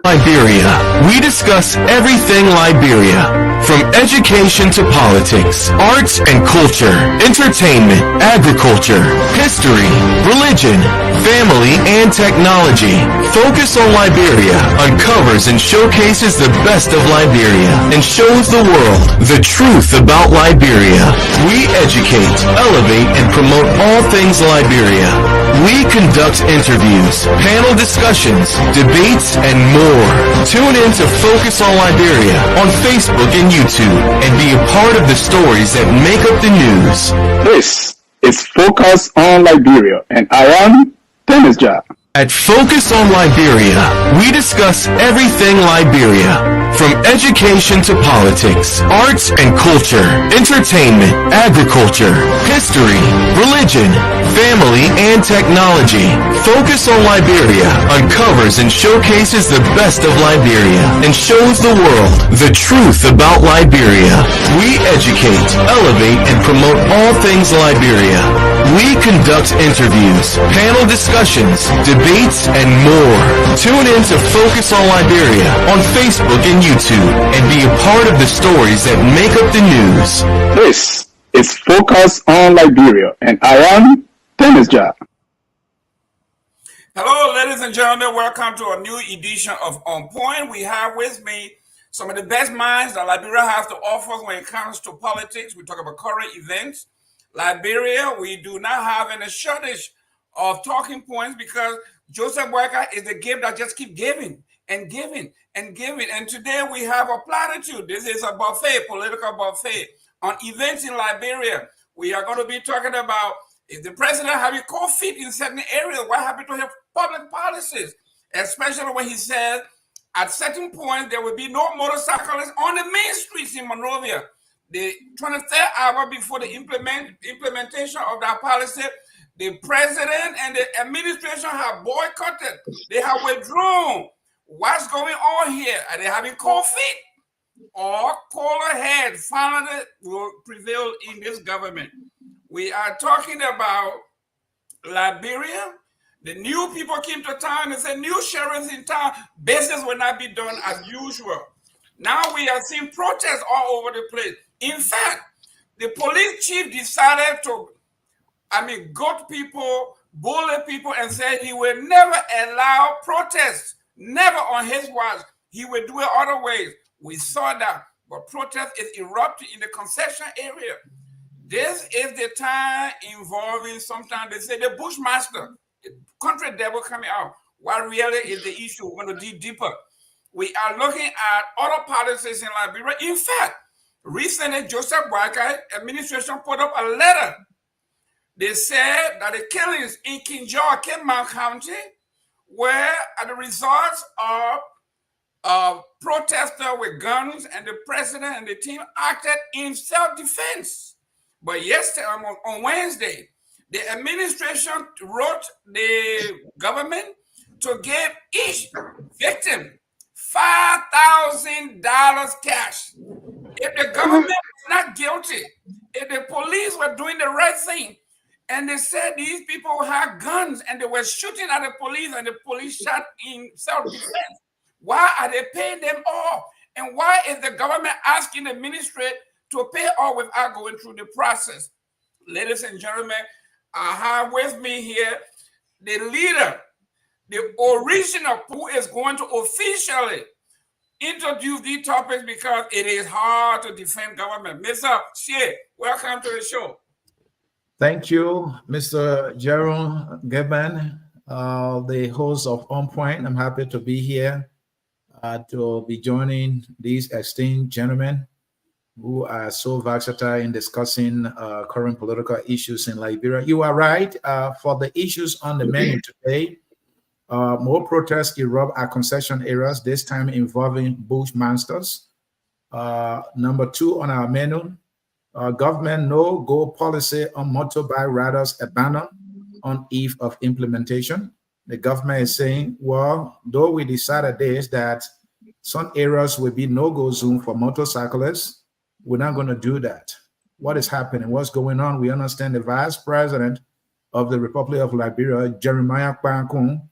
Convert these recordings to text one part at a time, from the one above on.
Liberia. We discuss everything Liberia, from education to politics, arts and culture, entertainment, agriculture, history, religion, family, and technology. Focus on Liberia uncovers and showcases the best of Liberia and shows the world the truth about Liberia. We educate, elevate, and promote all things Liberia. We conduct interviews, panel discussions, debates, and more. Tune in to Focus on Liberia on Facebook and YouTube and be a part of the stories that make up the news. This is Focus on Liberia, and I am Panelists. At Focus on Liberia, we discuss everything Liberia, from education to politics, arts and culture, entertainment, agriculture, history, religion, family, and technology. Focus on Liberia uncovers and showcases the best of Liberia and shows the world the truth about Liberia. We educate, elevate, and promote all things Liberia. We conduct interviews, panel discussions, debates, and more. Tune in to Focus on Liberia on Facebook and YouTube and be a part of the stories that make up the news. This is Focus on Liberia, and I am Panelists. Hello, ladies and gentlemen. Welcome to a new edition of On Point. We have with me some of the best minds that Liberia has to offer when it comes to politics. We talk about current events. Liberia, we do not have any shortage of talking points because Joseph Boakai is the gift that just keeps giving and giving and giving. And today we have a platitude. This is a buffet, political buffet on events in Liberia. We are going to be talking about if the president having cold feet in certain areas, what happened to his public policies, especially when he said at certain points there will be no motorcyclists on the main streets in Monrovia. The 23rd hour before the implementation of that policy, the president and the administration have boycotted. They have withdrawn. What's going on here? Are they having cold feet? Or cooler head finally will prevail in this government? We are talking about Liberia. The new people came to town and said, new sheriffs in town, business will not be done as usual. Now we are seeing protests all over the place. In fact, the police chief decided to, goat people, bully people, and said he will never allow protests, never on his watch. He will do it other ways. We saw that, but protest is erupting in the Concession area. This is the time involving, sometimes they say the Bushmaster, the country devil coming out. What really is the issue? We're going to dig deeper. We are looking at other policies in Liberia. In fact, recently, Joseph Boakai administration put up a letter. They said that the killings in Kinjaw, Kenmount County, were the results of protesters with guns, and the president and the team acted in self-defense. But yesterday, on Wednesday, the administration wrote the government to give each victim $5,000 cash. If the government was not guilty, if the police were doing the right thing, and they said these people had guns and they were shooting at the police and the police shot in self-defense, why are they paying them off? And why is the government asking the ministry to pay off without going through the process? Ladies and gentlemen, I have with me here the leader, the original, who is going to officially introduce these topics because it is hard to defend government. Mr. Shea, welcome to the show. Thank you, Mr. Jerome Gebban, the host of On Point. I'm happy to be here to be joining these esteemed gentlemen who are so versatile in discussing current political issues in Liberia. You are right. For the issues on the menu today, more protests erupt at concession areas, this time involving bushmasters. Number 2 on our menu, government no-go policy on motorbike riders abandoned on eve of implementation. The government is saying, well, though we decided this, that some areas will be no-go zone for motorcyclists, we're not going to do that. What is happening? What's going on? We understand the Vice President of the Republic of Liberia, Jeremiah Kpankun,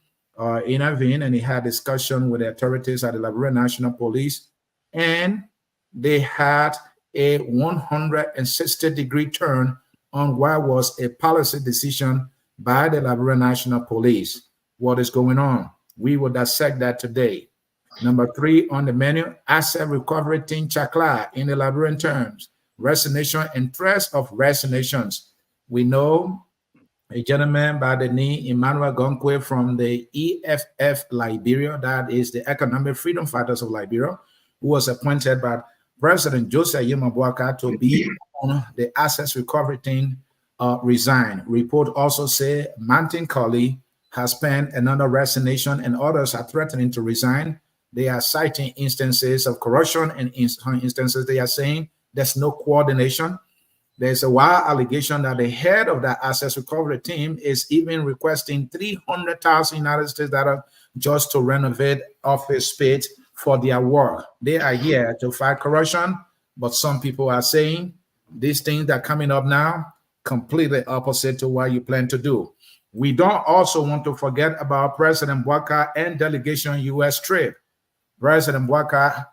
intervened and he had discussion with the authorities at the Liberia National Police, and they had a 160-degree turn on what was a policy decision by the Liberia National Police. What is going on? We will dissect that today. Number 3 on the menu, asset recovery team chakla in the Liberian terms, resignation and threats of resignations. We know a gentleman by the name Emmanuel Gonkwe from the EFF Liberia, that is the Economic Freedom Fighters of Liberia, who was appointed by President Joseph Yuma Boakai to be on the assets recovery team, resigned. Report also say Martin Colley has penned another resignation and others are threatening to resign. They are citing instances of corruption, and in some instances they are saying there's no coordination. There's a wild allegation that the head of that assets recovery team is even requesting $300,000 United States dollars just to renovate office space for their work. They are here to fight corruption, but some people are saying these things that are coming up now completely opposite to what you plan to do. We don't also want to forget about President Boakai and delegation U.S. trip. President Boakai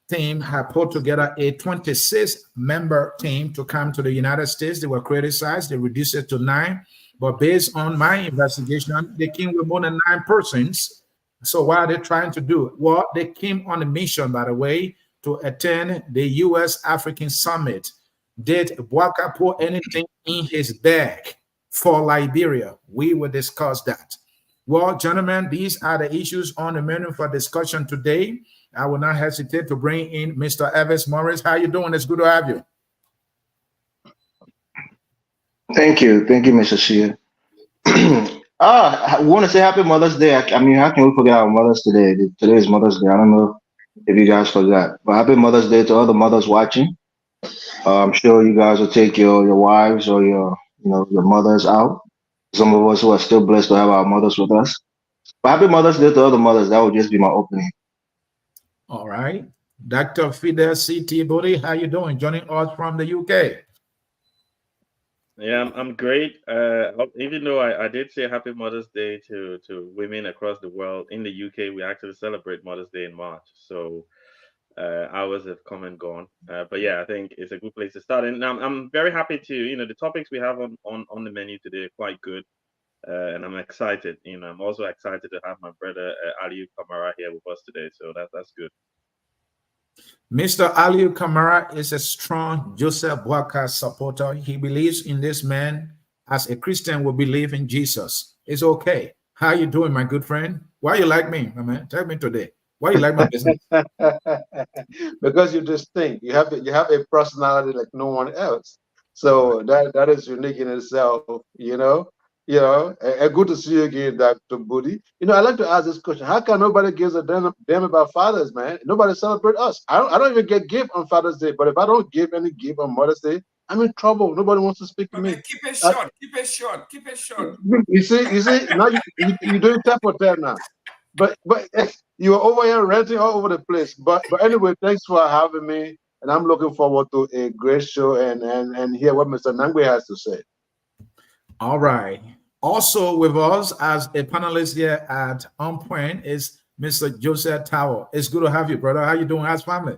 team had put together a 26-member team to come to the United States. They were criticized. They reduced it to 9. But based on my investigation, they came with more than 9 persons. So what are they trying to do? Well, they came on a mission, by the way, to attend the U.S. African Summit. Did Boakai put anything in his bag for Liberia? We will discuss that. Well, gentlemen, these are the issues on the menu for discussion today. I will not hesitate to bring in Mr. Evans Morris. How you doing? It's good to have you. Thank you, Mr. Shea. I want to say Happy Mother's Day. I mean, how can we forget our mothers today? Today is Mother's Day. I don't know if you guys forgot, but Happy Mother's Day to all the mothers watching. I'm sure you guys will take your wives or your mothers out. Some of us who are still blessed to have our mothers with us. But Happy Mother's Day to all the mothers. That would just be my opening. All right. Dr. Fidel C.T. Body, how you doing? Joining us from the UK. Yeah, I'm great. Even though I did say Happy Mother's Day to women across the world, in the UK, we actually celebrate Mother's Day in March. So hours have come and gone. But yeah, I think it's a good place to start. And I'm very happy to, the topics we have on the menu today are quite good. And I'm excited. I'm also excited to have my brother Aliu Kamara here with us today. So that's good. Mr. Aliu Kamara is a strong Joseph Boakai supporter. He believes in this man as a Christian will believe in Jesus. It's okay. How you doing, my good friend? Why you like me, my man? Tell me today. Why you like my business? Because you're distinct. You have a personality like no one else. So that is unique in itself, And good to see you again, Dr. Budi. I like to ask this question: how come nobody gives a damn about fathers, man? Nobody celebrate us. I don't even get gift on Father's Day, but if I don't give any gift on Mother's Day, I'm in trouble. Nobody wants to speak to me. Keep it short. Keep it short. Keep it short. You see. Now you're doing tap for tap now. But you're over here ranting all over the place. But anyway, thanks for having me, and I'm looking forward to a great show and hear what Mr. Nangwe has to say. All right. Also with us as a panelist here at On Point is Mr. Joseph Tower. It's good to have you, brother. How you doing? How's family?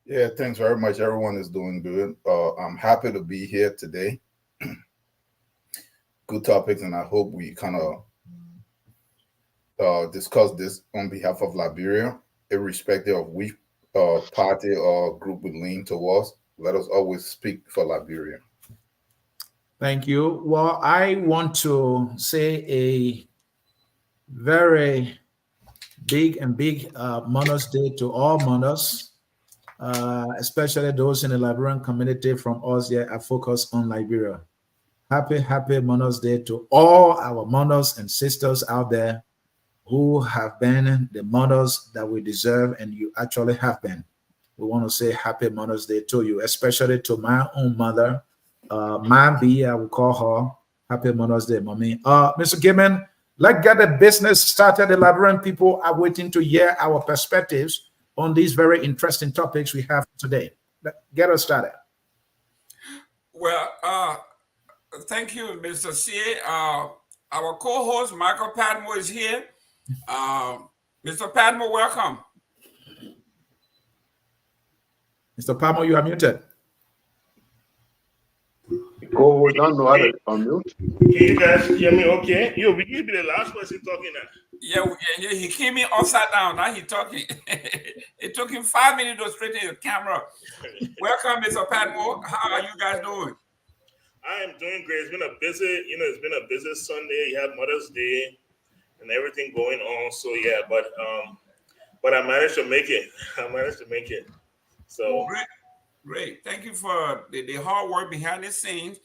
Yeah, thanks very much. Everyone is doing good. I'm happy to be here today. Good topics, and I hope we kind of discuss this on behalf of Liberia, irrespective of which party or group we lean towards. Let us always speak for Liberia. Thank you. Well, I want to say a very big Mother's Day to all mothers, especially those in the Liberian community from us here at Focus on Liberia. Happy Mother's Day to all our mothers and sisters out there who have been the mothers that we deserve, and you actually have been. We want to say Happy Mother's Day to you, especially to my own mother, Mambi, I will call her. Happy Mother's Day, Mommy. Mr. Gibman, let's get the business started. The Liberian people are waiting to hear our perspectives on these very interesting topics we have today. Get us started. Well, thank you, Mr. C. Our co-host, Michael Padmore, is here. Mr. Padmore, welcome. Mr. Palmer, you are muted. Oh, don't know how to unmute. Can you guys hear me okay? Yo, will you be the last person talking now? Yeah, he came in upside down. Now he's talking. It took him 5 minutes to straighten the camera. Welcome, Mr. Padmore. How are you guys doing? I am doing great. It's been a busy Sunday. You have Mother's Day and everything going on. So yeah, but I managed to make it. So great. Thank you for the hard work behind the scenes.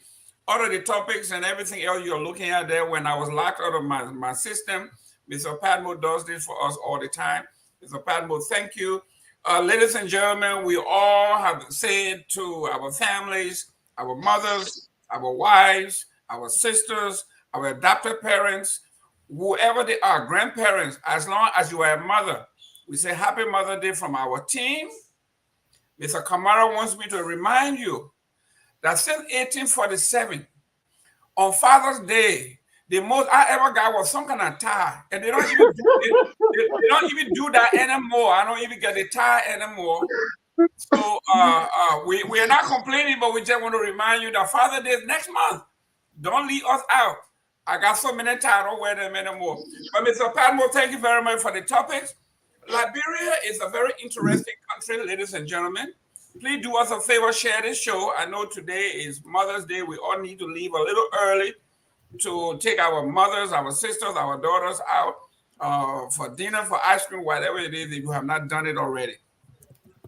All of the topics and everything else you're looking at there. When I was locked out of my system, Mr. Padmore does this for us all the time. Mr. Padmore, thank you. Ladies and gentlemen, we all have said to our families, our mothers, our wives, our sisters, our adopted parents, whoever they are, grandparents, as long as you are a mother, we say Happy Mother's Day from our team. Mr. Kamara wants me to remind you that since 1847, on Father's Day, the most I ever got was some kind of tie, and they don't even do that anymore. I don't even get the tie anymore. So we are not complaining, but we just want to remind you that Father's Day is next month. Don't leave us out. I got so many ties, I don't wear them anymore. But Mr. Padmore, thank you very much for the topics. Liberia is a very interesting country, ladies and gentlemen. Please do us a favor, share this show. I know today is Mother's Day. We all need to leave a little early to take our mothers, our sisters, our daughters out for dinner, for ice cream, whatever it is, if you have not done it already.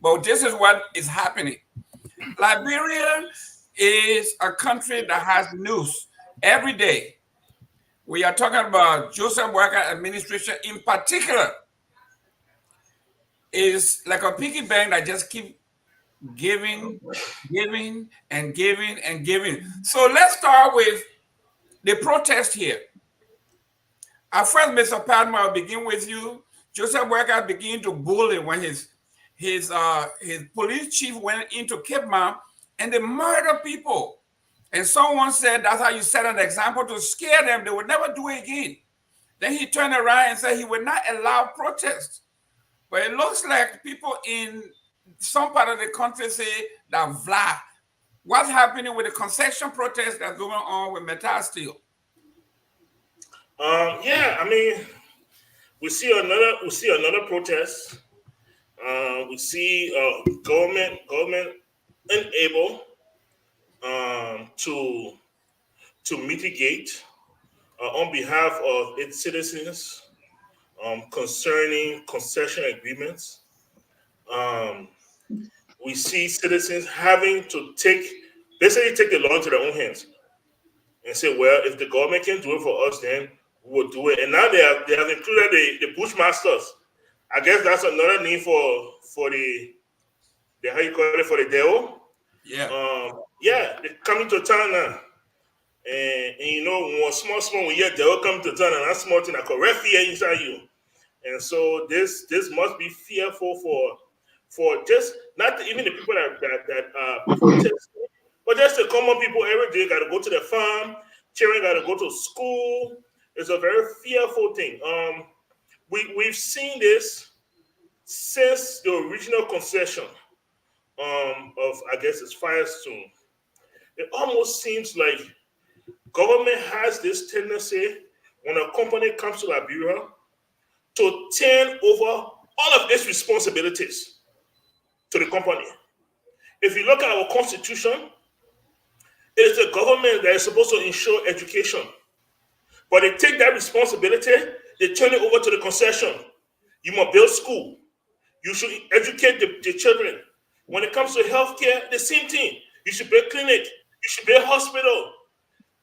But this is what is happening. Liberia is a country that has news every day. We are talking about Joseph Boakai administration in particular. Is like a piggy bank that just keep giving and giving and giving. So let's start with the protest here. At first, Mr. Padmore, I'll begin with you. Joseph Boakai began to bully when his police chief went into Cape Mount and they murdered people. And someone said that's how you set an example to scare them. They would never do it again. Then he turned around and said he would not allow protests. But it looks like people in some part of the country say that Vlad, what's happening with the concession protest that's going on with metal steel? yeah, I mean, we see another protest. We see government unable to mitigate on behalf of its citizens concerning concession agreements. We see citizens having to basically take the law into their own hands and say, well, if the government can do it for us, then we will do it. And now they have included the bushmasters. I guess that's another name for the how you call it, for the devil. Yeah. Yeah, they're coming to town now. And you know, when you hear devil come to town, and that small thing that correct fear inside you. And so this must be fearful for just not even the people that protest, but just the common people every day got to go to the farm, children got to go to school. It's a very fearful thing. We've seen this since the original concession of, I guess it's Firestone. It almost seems like government has this tendency when a company comes to Liberia to turn over all of its responsibilities to the company. If you look at our constitution, it is the government that is supposed to ensure education. But they take that responsibility, they turn it over to the concession. You must build school. You should educate the children. When it comes to healthcare, the same thing. You should build clinic. You should build hospital.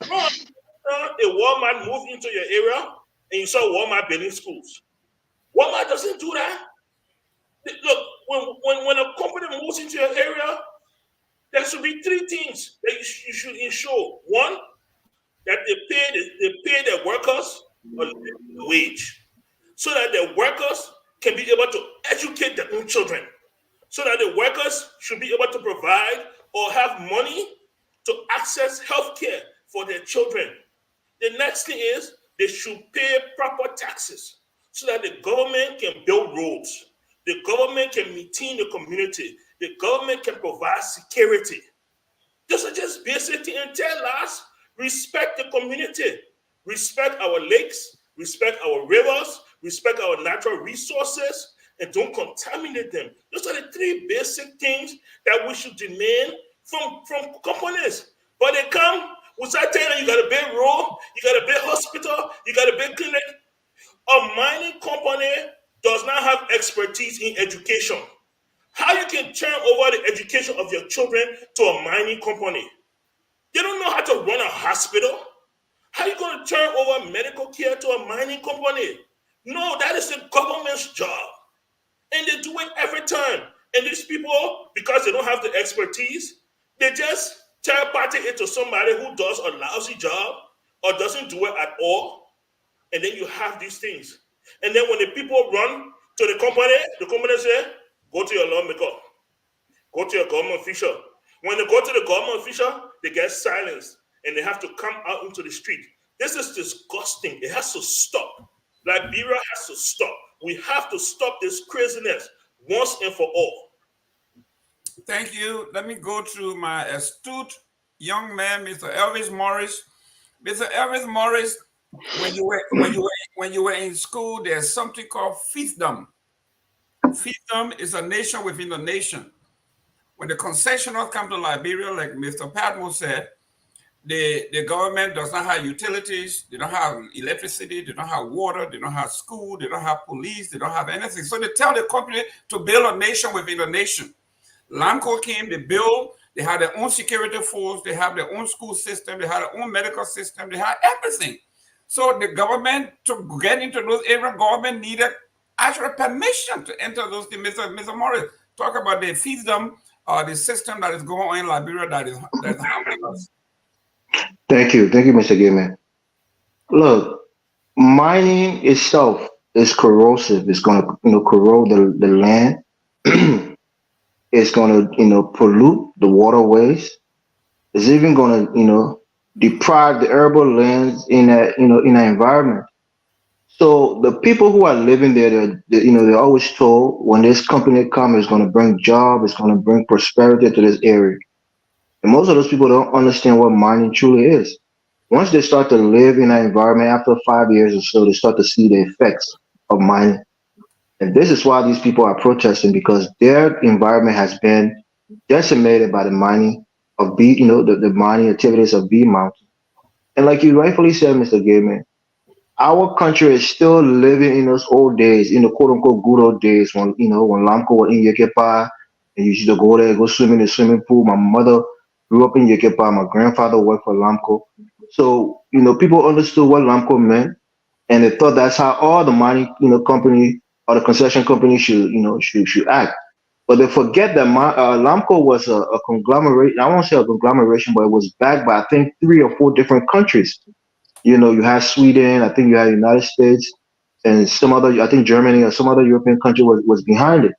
A Walmart moved into your area and you saw Walmart building schools. Walmart doesn't do that. Look, when a company moves into your area, there should be three things that you should ensure. One, that they pay their workers a living wage, so that the workers can be able to educate their own children, so that the workers should be able to provide or have money to access health care for their children. The next thing is they should pay proper taxes so that the government can build roads, the government can maintain the community, the government can provide security. Those are just basic things. And tell us, respect the community, respect our lakes, respect our rivers, respect our natural resources, and don't contaminate them. Those are the three basic things that we should demand from companies. But they come, we start telling them, you got a big road, you got a big hospital, you got a big clinic. A mining company does not have expertise in education. How you can turn over the education of your children to a mining company? They don't know how to run a hospital. How are you going to turn over medical care to a mining company? No, that is the government's job. And they do it every time. And these people, because they don't have the expertise, they just third party it to somebody who does a lousy job or doesn't do it at all. And then you have these things. And then when the people run to the company say, go to your lawmaker, go to your government official. When they go to the government official, they get silenced and they have to come out into the street. This is disgusting. It has to stop. Liberia has to stop. We have to stop this craziness once and for all. Thank you. Let me go to my astute young man, Mr. Elvis Morris. Mr. Elvis Morris, when you were in school, there's something called fiefdom. Fiefdom is a nation within a nation. When the concessioners come to Liberia, like Mr. Padmo said, the government does not have utilities, they don't have electricity, they don't have water, they don't have school, they don't have police, they don't have anything. So they tell the company to build a nation within a nation. LAMCO came, they built, they had their own security force, they have their own school system, they had their own medical system, they had everything. So the government, to get into those areas, government needed actual permission to enter those things. Mr. Morris, talk about the fiefdom, the system that is going on in Liberia that is harming us. Thank you, Mr. Gaiman. Look, mining itself is corrosive. It's going to, corrode the land. It's going to, pollute the waterways. It's even going to, deprive the arable lands in that, in that environment. So the people who are living there, they're always told when this company comes, it's going to bring jobs, it's going to bring prosperity to this area. And most of those people don't understand what mining truly is. Once they start to live in that environment, after 5 years or so, they start to see the effects of mining. And this is why these people are protesting, because their environment has been decimated by the mining of the mining activities of B Mountain. And like you rightfully said, Mr. Gaiman, our country is still living in those old days, in the quote unquote good old days when when LAMCO was in Yekepa and you used to go there, go swim in the swimming pool. My mother grew up in Yekepa, my grandfather worked for LAMCO. So, people understood what LAMCO meant, and they thought that's how all the mining, company or the concession company should act. But they forget that LAMCO was a conglomerate. I won't say a conglomeration, but it was backed by, I think, 3 or 4 different countries. You had Sweden, I think you had the United States, and some other, I think Germany or some other European country was behind it.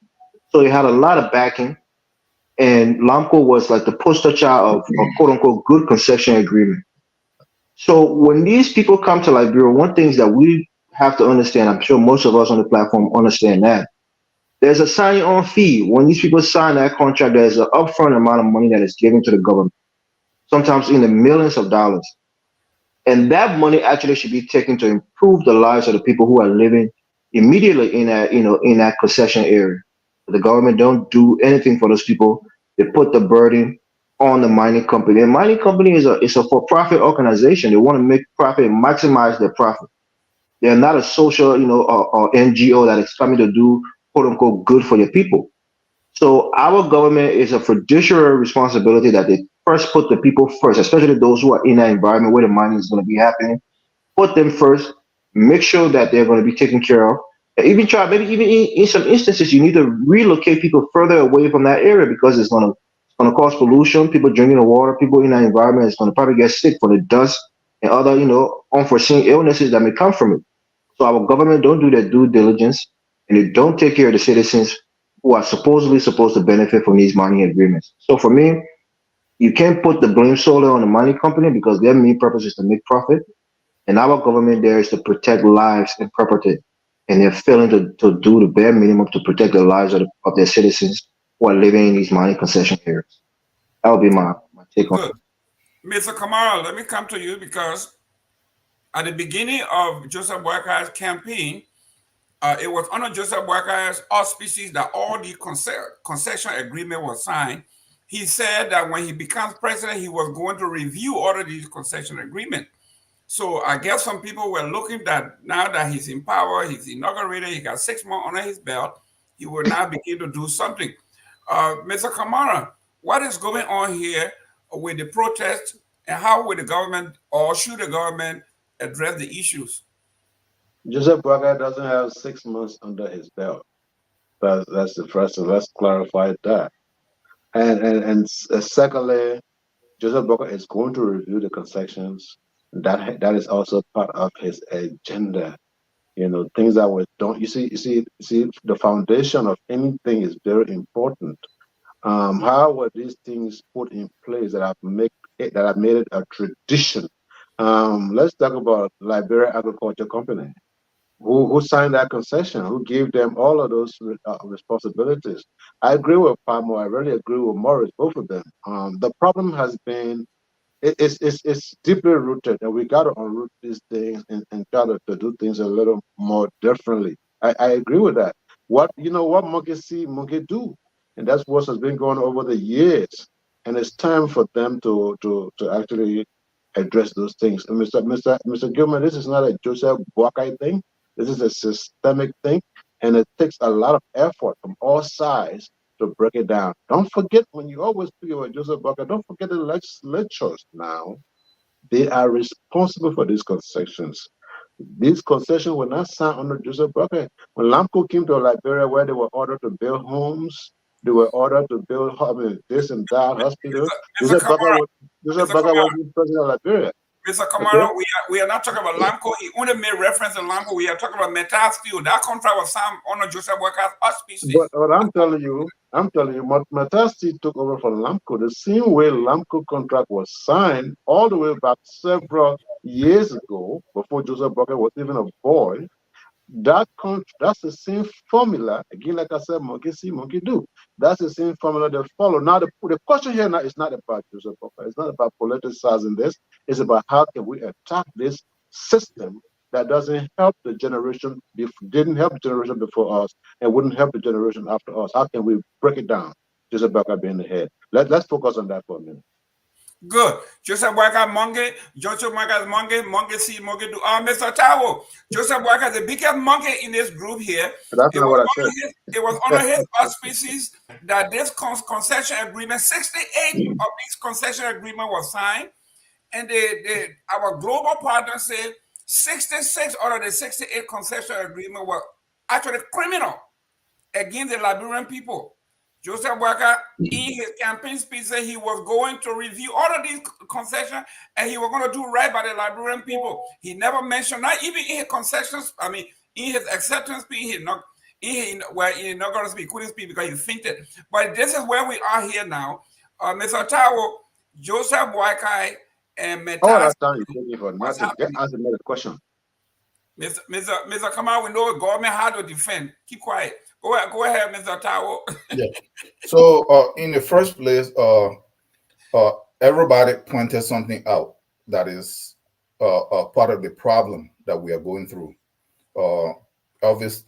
So it had a lot of backing. And LAMCO was like the poster child of a quote unquote good concession agreement. So when these people come to Liberia, one thing is that we have to understand, I'm sure most of us on the platform understand that, there's a signing on fee. When these people sign that contract, there's an upfront amount of money that is given to the government, sometimes in the millions of dollars. And that money actually should be taken to improve the lives of the people who are living immediately in that, in that concession area. The government don't do anything for those people. They put the burden on the mining company. And mining company is a for-profit organization. They want to make profit and maximize their profit. They're not a social, or NGO that is coming to do quote unquote good for your people. So our government is a fiduciary responsibility that they first put the people first, especially those who are in that environment where the mining is going to be happening. Put them first, make sure that they're going to be taken care of. And even in some instances, you need to relocate people further away from that area because it's going to cause pollution. People drinking the water, people in that environment is going to probably get sick from the dust and other, unforeseen illnesses that may come from it. So our government don't do their due diligence, and they don't take care of the citizens who are supposedly supposed to benefit from these mining agreements. So for me, you can't put the blame solely on the mining company because their main purpose is to make profit. And our government there is to protect lives and property and they're failing to do the bare minimum to protect the lives of their citizens who are living in these mining concession areas. That would be my take on Good. it. Mr. Kamara, let me come to you because at the beginning of Joseph Boakai's campaign, it was under Joseph Boakai's auspices that all the concession agreement was signed. He said that when he becomes president, he was going to review all of these concession agreements. So I guess some people were looking that now that he's in power, he's inaugurated, he got 6 months under his belt, he will now begin to do something. Mr. Kamara, what is going on here with the protests, and how will the government, or should the government, address the issues? Joseph Boakai doesn't have 6 months under his belt. That's the first. So let's clarify that. And secondly, Joseph Boakai is going to review the concessions. That is also part of his agenda. You know, things that were done. You see, the foundation of anything is very important. How were these things put in place that have made it a tradition? Let's talk about Liberia Agriculture Company. Who signed that concession? Who gave them all of those responsibilities? I agree with Pamo. I really agree with Morris. Both of them. The problem has been it's deeply rooted, and we got to unroot these things and try to do things a little more differently. I agree with that. What monkey see, monkey do, and that's what has been going on over the years. And it's time for them to actually address those things. And Mr. Gilman, this is not a Joseph Boakai thing. This is a systemic thing, and it takes a lot of effort from all sides to break it down. Don't forget, when you always speak about Joseph Boakai, don't forget the legislatures now. They are responsible for these concessions. These concessions were not signed under Joseph Boakai. When Lamco came to Liberia, where they were ordered to build homes, they were ordered to build this and that hospital. Joseph Boakai was the president of Liberia. Mr. Kamara, okay. we are not talking about Lamco. He only made reference to Lamco. We are talking about Metal Steel. That contract was signed under Joseph Boakai's auspices. But what I'm telling you, Metal Steel took over from Lamco the same way Lamco contract was signed all the way back several years ago, before Joseph Boakai was even a boy. That's the same formula. Again, like I said, monkey see, monkey do. That's the same formula they follow. Now, the question here now is not about Joseph Boakai. It's not about politicizing this. It's about how can we attack this system that doesn't help the generation, didn't help the generation before us, and wouldn't help the generation after us. How can we break it down? Joseph Boakai being the head. Let's focus on that for a minute. Good. Joseph Boakai monkey, Joseph Boakai monkey see, monkey do. Mr. Tawo, Joseph Boakai, the biggest monkey in this group here. That's not what I said. It was under his auspices that this concession agreement, 68 of these concession agreement was signed, and our global partner said 66 out of the 68 concession agreement were actually criminal against the Liberian people. Joseph Boakai, in his campaign speech, said he was going to review all of these concessions and he was going to do right by the Liberian people. He never mentioned, not even in his concessions, in his acceptance speech, in inaugural speech, he couldn't speak because he fainted. But this is where we are here now. Mr. Tawo, Joseph Boakai, and Metal. Oh, that's time you're taking for nothing. Answer another question. Mr. Kamal, we know government had to defend. Keep quiet. Go ahead, Mr. Tawo. Yeah. So in the first place, everybody pointed something out that is part of the problem that we are going through. Elvis,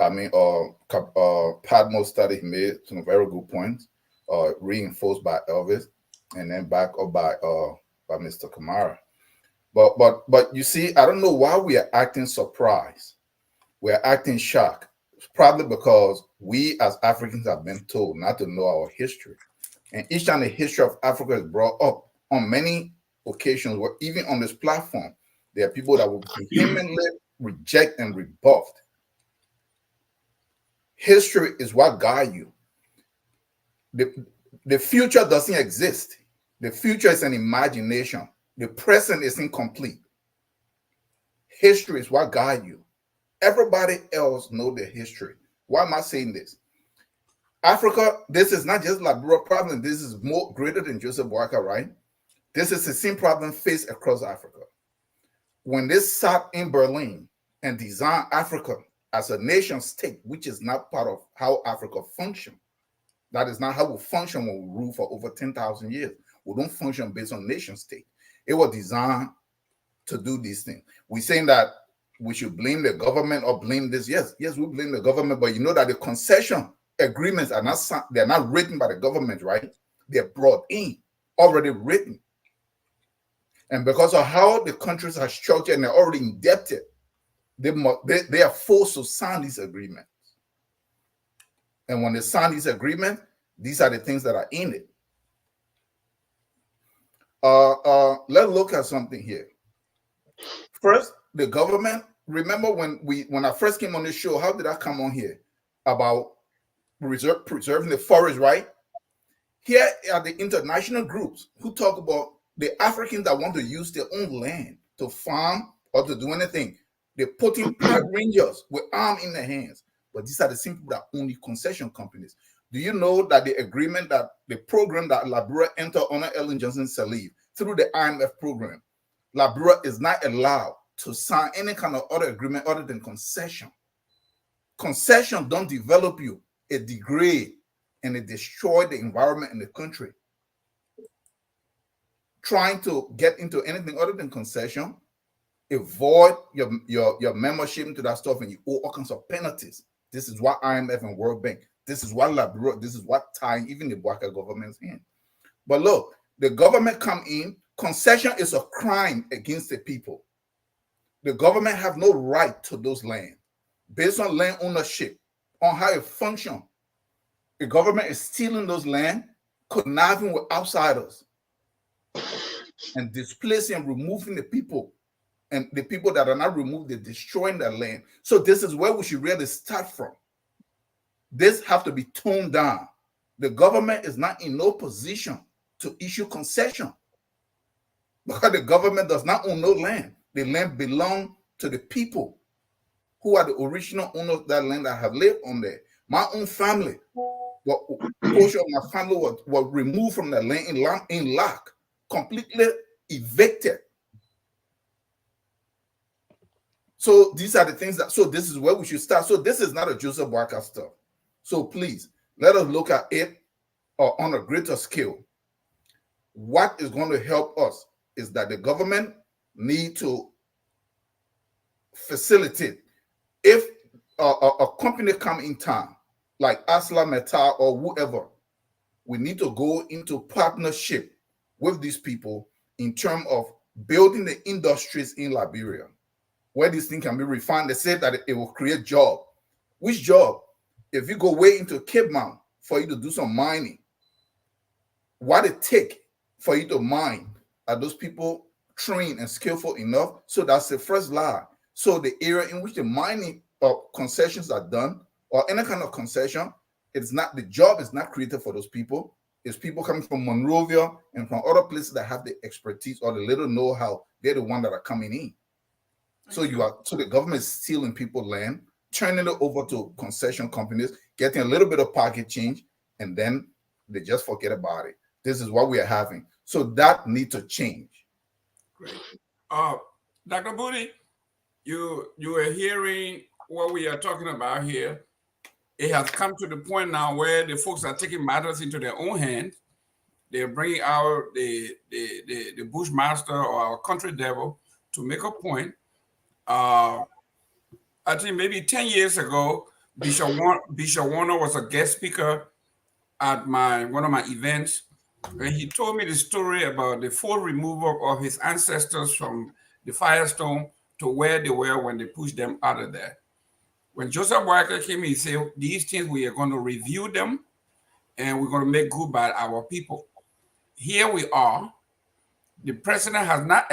Padmo study made some very good points, reinforced by Elvis, and then back up by Mr. Kamara. But you see, I don't know why we are acting surprised. We are acting shocked. It's probably because we as Africans have been told not to know our history. And each time the history of Africa is brought up on many occasions, where even on this platform, there are people that will vehemently reject and rebuffed. History is what guides you. The future doesn't exist. The future is an imagination. The present is incomplete. History is what guides you. Everybody else knows their history. Why am I saying this? Africa, this is not just Liberia problem. This is more greater than Joseph Boakai, right? This is the same problem faced across Africa. When they sat in Berlin and designed Africa as a nation state, which is not part of how Africa functions. That is not how we function when we rule for over 10,000 years. We don't function based on nation state. It was designed to do these things. We're saying that we should blame the government or blame this. Yes, we blame the government, but you know that the concession agreements are not, they're not written by the government, right? They're brought in, already written. And because of how the countries are structured and they're already indebted, they are forced to sign these agreements. And when they sign these agreements, these are the things that are in it. Let's look at something here. First, the government. Remember when I first came on this show, how did I come on here about preserving the forest, right? Here are the international groups who talk about the Africans that want to use their own land to farm or to do anything. They're putting park rangers with arms in their hands. But these are the same people that own the concession companies. Do you know that the agreement that the program that Liberia entered under Ellen Johnson Sirleaf through the IMF program, Liberia is not allowed to sign any kind of other agreement other than concession. Concession don't develop you, it degrade and it destroy the environment in the country. Trying to get into anything other than concession, avoid your membership into that stuff, and you owe all kinds of penalties. This is what IMF and World Bank, this is what Liberia, this is what tying even the Boakai government's in. But look, the government come in, concession is a crime against the people. The government have no right to those land based on land ownership, on how it functions. The government is stealing those land, conniving with outsiders, and displacing and removing the people. And the people that are not removed, they're destroying their land. So this is where we should really start from. This have to be toned down. The government is not in no position to issue concession because the government does not own no land. The land belongs to the people who are the original owners of that land that have lived on there. My own family, what portion of my family was removed from the land in lack, completely evicted. So these are the things that, so this is where we should start. So this is not a Joseph Boakai stuff. So please, let us look at it on a greater scale. What is going to help us is that the government need to facilitate. If a company come in town, like Asla Metal or whoever, we need to go into partnership with these people in terms of building the industries in Liberia, where this thing can be refined. They say that it will create job. Which job? If you go way into Cape Mount for you to do some mining, what it take for you to mine, are those people trained and skillful enough? So that's the first lie. So the area in which the mining concessions are done, or any kind of concession, it's not, the job is not created for those people. It's people coming from Monrovia and from other places that have the expertise or the little know-how. They're the ones that are coming in. So the government is stealing people's land, turning it over to concession companies, getting a little bit of pocket change, and then they just forget about it. This is what we are having. So that needs to change. Great. Dr. Booty, you are hearing what we are talking about here. It has come to the point now where the folks are taking matters into their own hands. They're bringing out the bushmaster or our country devil to make a point. I think maybe 10 years ago, Bishop Warner was a guest speaker at one of my events, and he told me the story about the full removal of his ancestors from the Firestone to where they were when they pushed them out of there. When Joseph Boakai came, he said, these things, we are going to review them, and we're going to make good by our people. Here we are. The president has not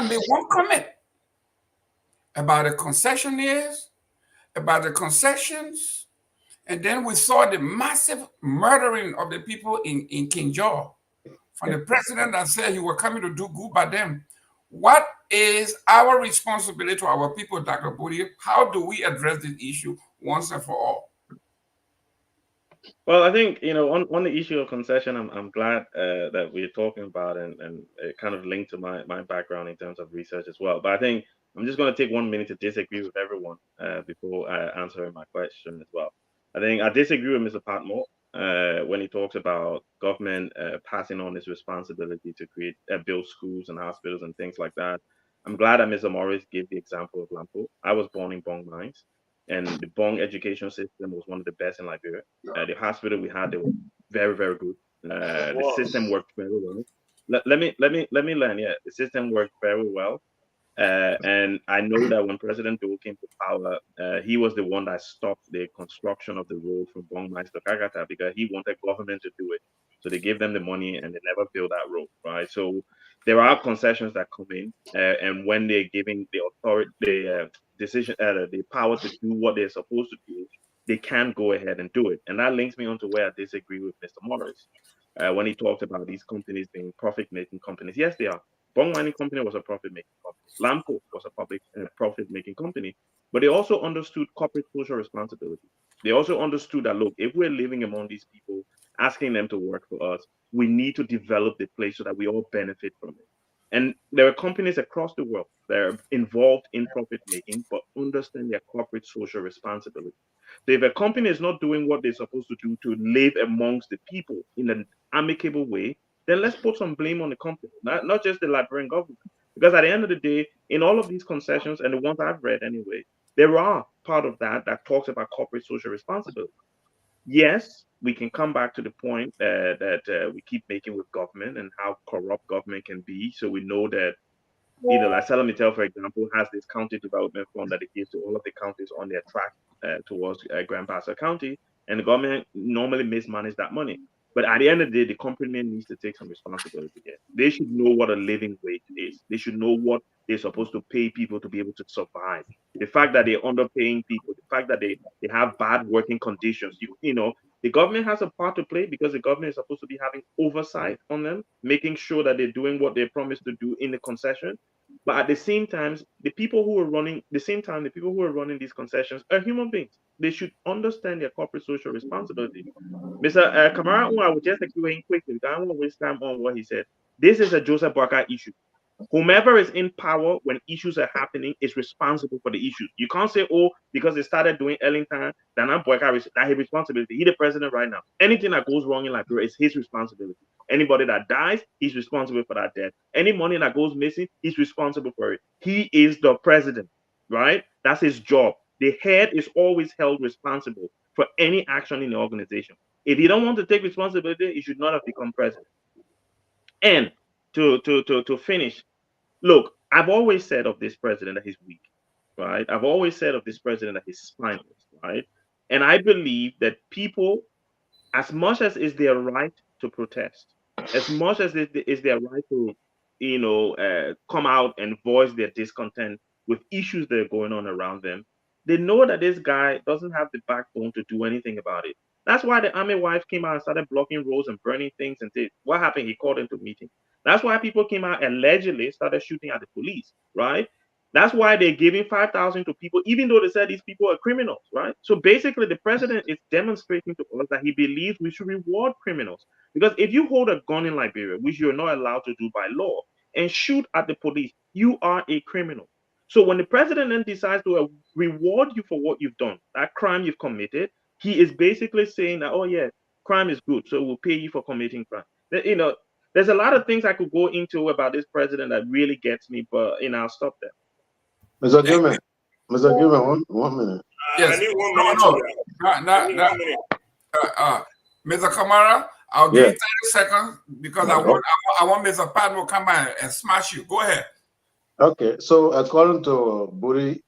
made one comment about the concessionaires, about the concessions, and then we saw the massive murdering of the people in King George from the president that said he was coming to do good by them. What is our responsibility to our people, Dr. Booty? How do we address this issue once and for all? Well, I think, on the issue of concession, I'm glad that we're talking about and it kind of linked to my background in terms of research as well. But I think I'm just going to take 1 minute to disagree with everyone before answering my question as well. I think I disagree with Mr. Patmore when he talks about government passing on its responsibility to create build schools and hospitals and things like that. I'm glad that Mr. Morris gave the example of Lampo. I was born in Bong Mines, and the Bong education system was one of the best in Liberia. The hospital we had, they were very, very good. The system worked very well. Let me learn. Yeah, the system worked very well. And I know that when President Doe came to power, he was the one that stopped the construction of the road from Bong Mines to Kakata because he wanted government to do it. So they gave them the money and they never built that road, right? So there are concessions that come in, and when they're giving the authority, the decision, the power to do what they're supposed to do, they can go ahead and do it. And that links me on to where I disagree with Mr. Morris when he talked about these companies being profit-making companies. Yes, they are. Bong Mining Company was a profit-making company. Lamco was a public profit-making company, but they also understood corporate social responsibility. They also understood that, look, if we're living among these people, asking them to work for us, we need to develop the place so that we all benefit from it. And there are companies across the world that are involved in profit-making, but understand their corporate social responsibility. So if a company is not doing what they're supposed to do to live amongst the people in an amicable way, then let's put some blame on the company, not just the Liberian government. Because at the end of the day, in all of these concessions, and the ones I've read anyway, there are part of that talks about corporate social responsibility. Yes, we can come back to the point that we keep making with government and how corrupt government can be. So we know that, like Salamitel, for example, has this county development fund that it gives to all of the counties on their track towards Grand Bassa County, and the government normally mismanage that money. But at the end of the day, the company needs to take some responsibility here. They should know what a living wage is. They should know what they're supposed to pay people to be able to survive. The fact that they're underpaying people, the fact that they have bad working conditions, the government has a part to play because the government is supposed to be having oversight on them, making sure that they're doing what they promised to do in the concession. But at the same time, the people who are running these concessions are human beings. They should understand their corporate social responsibility. Mr. Kamara, I would just explain quickly. I don't want to waste time on what he said. This is a Joseph Boakai issue. Whomever is in power when issues are happening is responsible for the issues. You can't say, oh, because they started doing Ellington, then I'm Boakai, that his responsibility. He's the president right now. Anything that goes wrong in Liberia is his responsibility. Anybody that dies, he's responsible for that death. Any money that goes missing, he's responsible for it. He is the president, right? That's his job. The head is always held responsible for any action in the organization. If you don't want to take responsibility, you should not have become president. And to finish, look, I've always said of this president that he's weak, right? I've always said of this president that he's spineless, right? And I believe that people, as much as is their right to protest, as much as it is their right to, come out and voice their discontent with issues that are going on around them, they know that this guy doesn't have the backbone to do anything about it. That's why the army wife came out and started blocking roads and burning things and did. What happened? He called into meeting. That's why people came out allegedly started shooting at the police, right? That's why they're giving 5,000 to people, even though they said these people are criminals, right? So basically, the president is demonstrating to us that he believes we should reward criminals. Because if you hold a gun in Liberia, which you're not allowed to do by law, and shoot at the police, you are a criminal. So when the president then decides to reward you for what you've done, that crime you've committed, he is basically saying that, oh yeah, crime is good, so we'll pay you for committing crime. There's a lot of things I could go into about this president that really gets me, but I'll stop there. Mr. Gilman, one minute. Yes. I need 1 minute. No. 1 minute. Mr. Kamara, I'll give you 30 seconds because I want Mr. Padmo to come by and smash you. Go ahead. Okay, so according to Buri,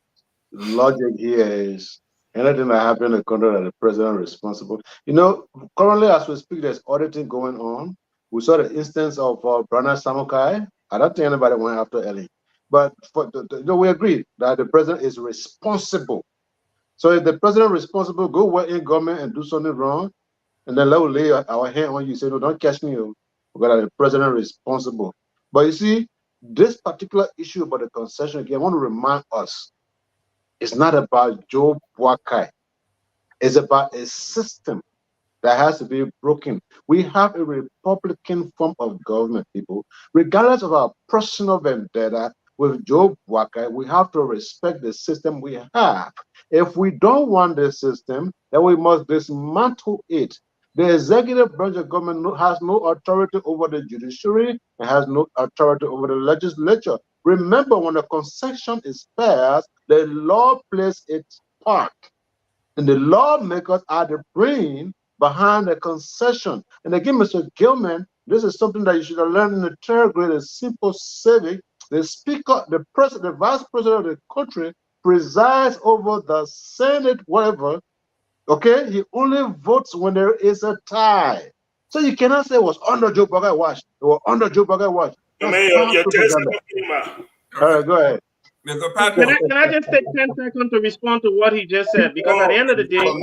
logic here is anything that happened in the country that the president is responsible. Currently as we speak, there's auditing going on. We saw the instance of Brana Samukai. I don't think anybody went after Ellie. But we agree that the president is responsible. So if the president is responsible, go work in government and do something wrong, and then let us lay our hand on you. Say, no, don't catch me, because the president is responsible. But you see, this particular issue about the concession, again, I want to remind us, it's not about Joe Boakai. It's about a system that has to be broken. We have a Republican form of government, people. Regardless of our personal vendetta, with Joe Boakai, we have to respect the system we have. If we don't want the system, then we must dismantle it. The executive branch of government has no authority over the judiciary and has no authority over the legislature. Remember, when a concession is passed, the law plays its part. And the lawmakers are the brain behind the concession. And again, Mr. Gilman, this is something that you should have learned in the third grade, a simple civic. The speaker, the president, the vice president of the country presides over the Senate, whatever. Okay, he only votes when there is a tie. So you cannot say it was under Joe Boakai watch. It was under Joe Boakai watch. Your propaganda. All right, go ahead. Can I just take 10 seconds to respond to what he just said? Because at the end of the day, when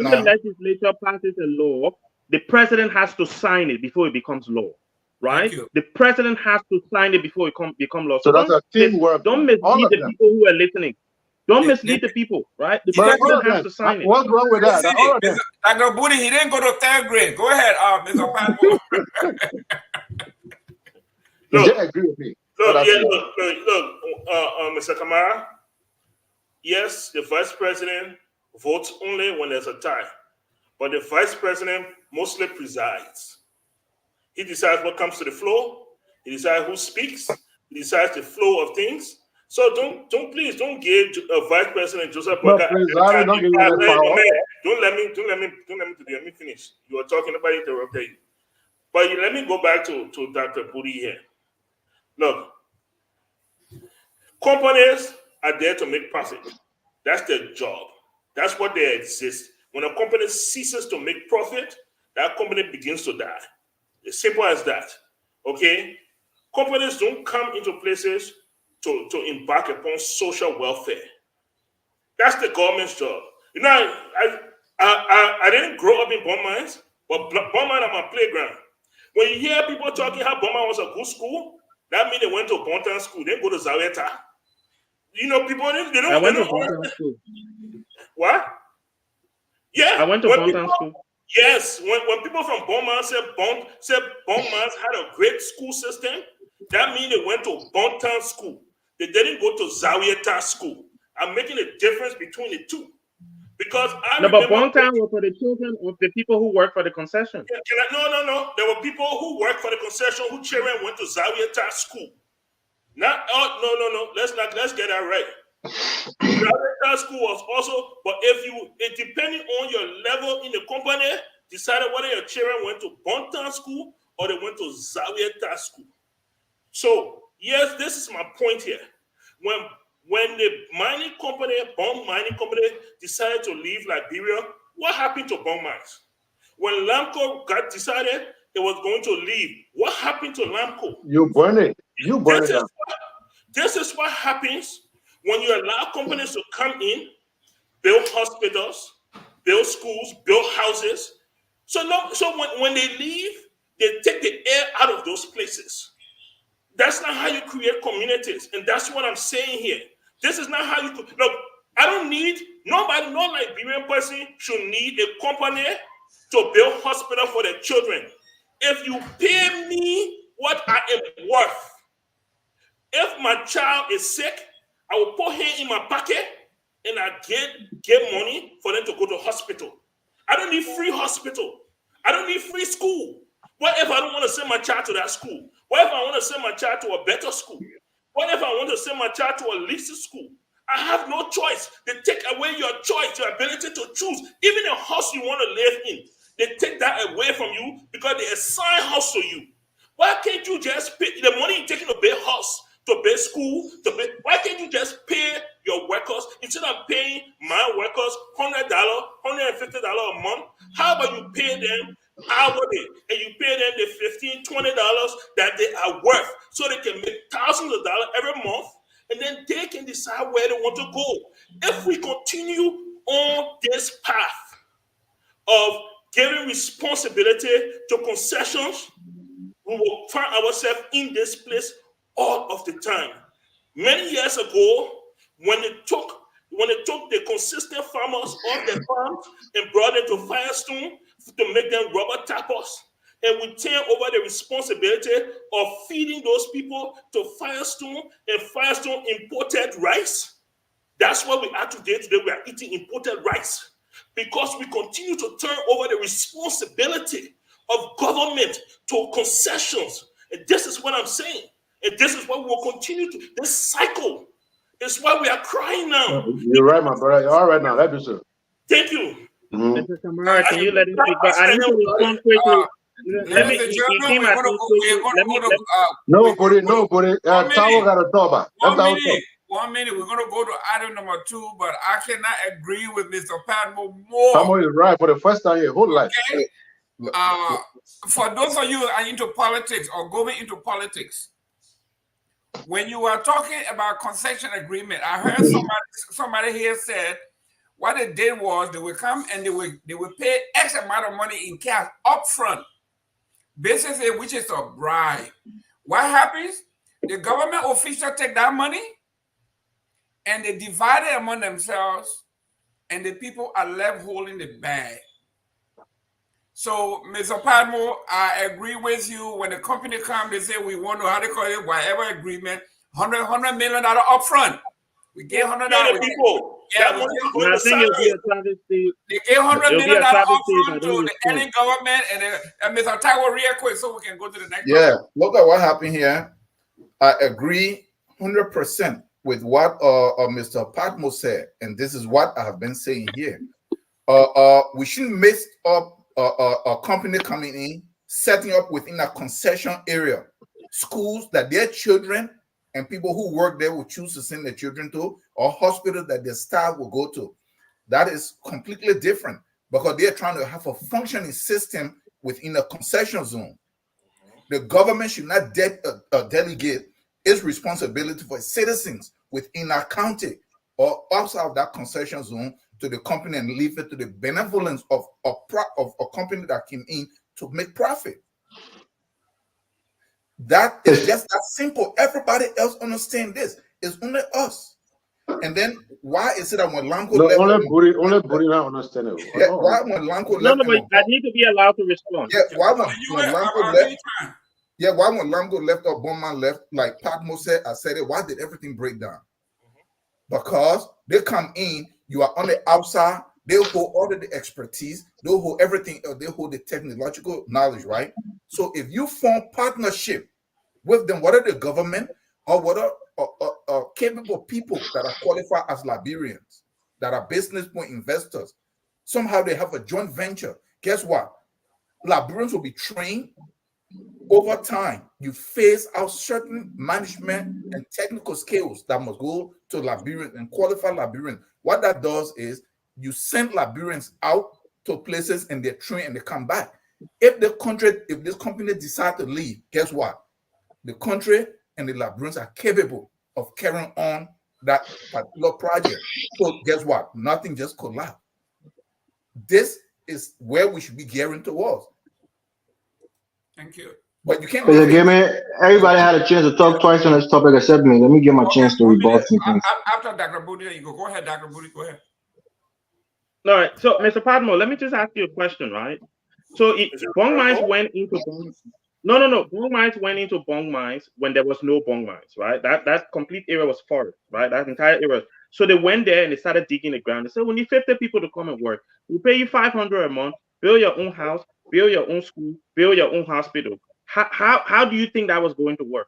the legislature passes a law, the president has to sign it before it becomes law, right? The president has to sign it before it becomes law. So that's a teamwork. Don't mislead the people who are listening. Don't mislead the people, right? The president has to sign it. What's wrong with that? Dr. Booty, he didn't go to third grade. Go ahead, Mr. Panel. Look, agree with me. Look, Mr. Kamara. Yes, the vice president votes only when there's a tie, but the vice president mostly presides. He decides what comes to the floor. He decides who speaks. He decides the flow of things. So don't give Vice President Joseph Boakai. Don't let me finish. You are talking about interrupting you. But let me go back to Dr. Booty here. Look, companies are there to make profit. That's their job. That's what they exist. When a company ceases to make profit, that company begins to die. As simple as that. Okay? Companies don't come into places to embark upon social welfare. That's the government's job. You know, I didn't grow up in bond mines, but bond mine are my playground. When you hear people talking how bond mine was a good school, that means they went to Bontown school. They go to Zawieta. You know, people they don't. I went to Bontown school. What? Yeah, I went to Bontown school. Yes, when people from Bonman said Bonmans had a great school system, that means they went to Bontown school. They didn't go to Zawieta school. I'm making a difference between the two. Because but Bontown was for the children of the people who work for the concession. No. There were people who worked for the concession whose children went to Zawieta school. No. Let's get that right. Zawieta school was also, but it depending on your level in the company, decided whether your children went to Bontown school or they went to Zawieta school. So yes, this is my point here. When the bond mining company decided to leave Liberia, what happened to bond mines? When Lamco decided it was going to leave, what happened to Lamco? You burn it. This is what happens when you allow companies to come in, build hospitals, build schools, build houses. So when they leave, they take the air out of those places. That's not how you create communities. And that's what I'm saying here. This is not how you could. Look, no Liberian person should need a company to build hospital for their children. If you pay me what I am worth, if my child is sick, I will put him in my pocket and I get money for them to go to hospital. I don't need free hospital. I don't need free school. What if I don't want to send my child to that school? What if I want to send my child to a better school? What if I want to send my child to a least school? I have no choice. They take away your choice, your ability to choose. Even a house you want to live in, they take that away from you because they assign house to you. Why can't you just pay the money you're taking to build house, to build school, why can't you just pay your workers instead of paying my workers $100, $150 a month? How about you pay them hourly and you pay them the $15, $20 that they are worth so they can make thousands of dollars every month, and then they can decide where they want to go. If we continue on this path of giving responsibility to concessions, we will find ourselves in this place all of the time. Many years ago, when they took the consistent farmers off their farms and brought them to Firestone to make them rubber tappers, and we turn over the responsibility of feeding those people to Firestone, and Firestone imported rice. That's why we are today. Today we are eating imported rice because we continue to turn over the responsibility of government to concessions. And this is what I'm saying. And this is why we will continue to this cycle. That's why we are crying now. You're right, my brother. You're all right now. Let me sir. Thank you. Mr. Tamara, can you let him speak? But I need to respond quickly. Let me. He came at me quickly. Nobody. Tower got to talk about. 1 minute. We're going to go to item number 2, but I cannot agree with Mr. Padmo more. Padmo is right for the first time in your whole life. Okay. For those of you who are into politics or going into politics, when you are talking about concession agreement, I heard somebody here said what they did was they would come and they would pay X amount of money in cash upfront, basically, which is a bribe. What happens? The government officials take that money and they divide it among themselves, and the people are left holding the bag. So, Mr. Padmo, I agree with you. When the company comes, they say we want to, how they call it, whatever agreement, $100 million upfront. We get $100 people. Yeah, I think it'll be a travesty. they get $100 million upfront to the ending government, and Mr. Taiwo, real quick, so we can go to the next. Yeah, look at what happened here. I agree 100% with what Mr. Padmo said, and this is what I have been saying here. We shouldn't mess up a company coming in, setting up within a concession area, schools that their children and people who work there will choose to send their children to, or hospitals that their staff will go to. That is completely different because they're trying to have a functioning system within a concession zone. The government should not delegate its responsibility for citizens within our county or outside of that concession zone to the company and leave it to the benevolence of a company that came in to make profit. That is just that simple. Everybody else understand this. It's only us. And then why is it that when Lanco left, only Buri now understand it. Yeah, why when Lanco left? No, but I need to be allowed to respond. Yeah, why when Lanco left? Yeah, why when Lanco left or Bowman left, like Padmo said, I said it. Why did everything break down? Because they come in, you are on the outside, they hold all of the expertise, they hold everything, they hold the technological knowledge, right? So if you form partnership with them, whether the government or whether capable people that are qualified as Liberians, that are business point investors, somehow they have a joint venture. Guess what? Liberians will be trained over time. You phase out certain management and technical skills that must go to Liberians and qualified Liberians. What that does is you send Liberians out to places and they're trained and they come back. If this company decide to leave, guess what? The country and the Liberians are capable of carrying on that particular project. So guess what? Nothing just collapsed. This is where we should be gearing towards. Thank you. But you can't. Everybody had a chance to talk twice on this topic except me. Let me give my chance to rebut some things. After Dr. Booty, you go. Go ahead, Dr. Booty. Go ahead. All right. So, Mr. Padmo, let me just ask you a question, right? So, Bong Mines went into Bong Mines went into Bong Mines when there was no Bong Mines, right? That complete area was forest, right? That entire area. So they went there and they started digging the ground. They said, we need 50 people to come and work. We'll pay you $500 a month. Build your own house. Build your own school. Build your own hospital. How do you think that was going to work,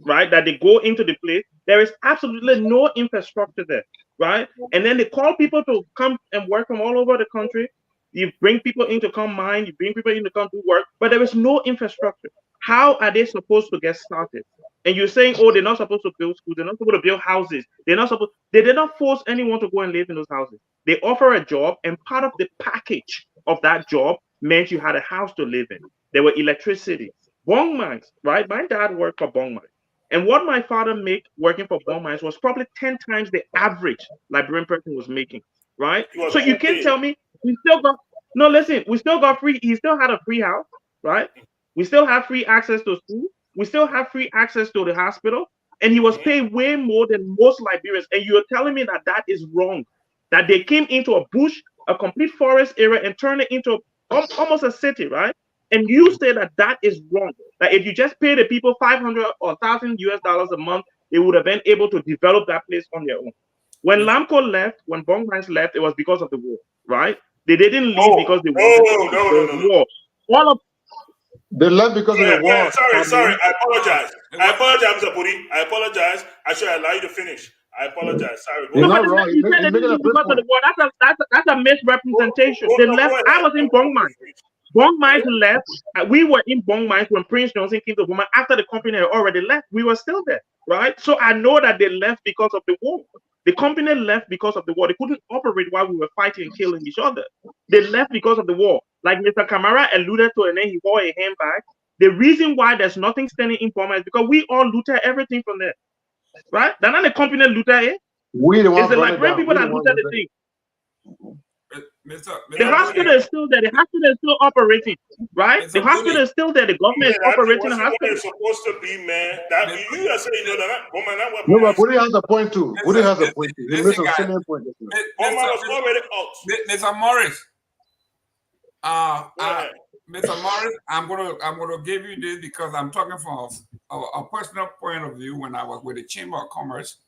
right? That they go into the place, there is absolutely no infrastructure there, right? And then they call people to come and work from all over the country. You bring people in to come mine, you bring people in to come do work, but there is no infrastructure. How are they supposed to get started? And you're saying, oh, they're not supposed to build schools, they're not supposed to build houses, they did not force anyone to go and live in those houses. They offer a job, and part of the package of that job meant you had a house to live in. There were electricity. Bong Mines, right? My dad worked for Bong Mines. And what my father made working for Bong Mines was probably 10 times the average Liberian person was making, right? So you can't tell me we still got free, he still had a free house, right? We still have free access to school. We still have free access to the hospital. And he was paid way more than most Liberians. And you're telling me that is wrong, that they came into a bush, a complete forest area, and turned it into almost a city, right? And you say that that is wrong. That if you just pay the people $500 or $1,000 a month, they would have been able to develop that place on their own. When Lamco left, when Bong Mines left, it was because of the war, right? They didn't leave because they wanted the war. All of They left because of the war. Sorry. I apologize. Mr. Puri. I apologize. I should allow you to finish. I apologize. Sorry. You're not wrong. You said they didn't leave because of the war. That's a misrepresentation. They left. I was in Bong Mines. Bong Mines left. We were in Bong Mines when Prince Johnson came to Bong Mines. After the company had already left, we were still there, right? So I know that they left because of the war. The company left because of the war. They couldn't operate while we were fighting and killing each other. They left because of the war. Like Mr. Kamara alluded to, and then he wore a handbag. The reason why there's nothing standing in Bong Mines is because we all looted everything from there, right? They're not the company looted it. We the It's the Liberian people that looted the thing. The hospital is still there. The hospital is still operating, right? The hospital is still there. The government is operating the hospital. It's supposed to be, man. That you are saying, no, but Woody has a point too. Woody has a point too. He missed a similar point. Mr. Morris. Mr. Morris, I'm gonna give you this because I'm talking from a personal point of view. When I was with the Chamber of Commerce,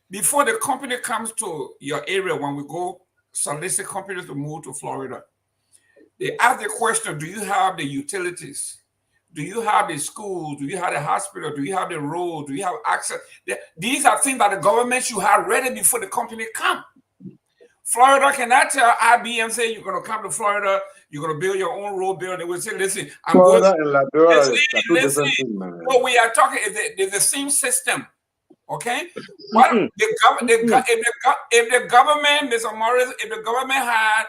before the company comes to your area, when we go solicit companies to move to Florida, they ask the question, do you have the utilities? Do you have the schools? Do you have the hospital? Do you have the road? Do you have access? These are things that the government should have ready before the company come. Florida cannot tell IBM, say you're going to come to Florida, you're going to build your own road building. They will say, listen, I'm Florida going to listen. What we are talking is the same system. Okay, what if the government, Mr. Morris, if the government had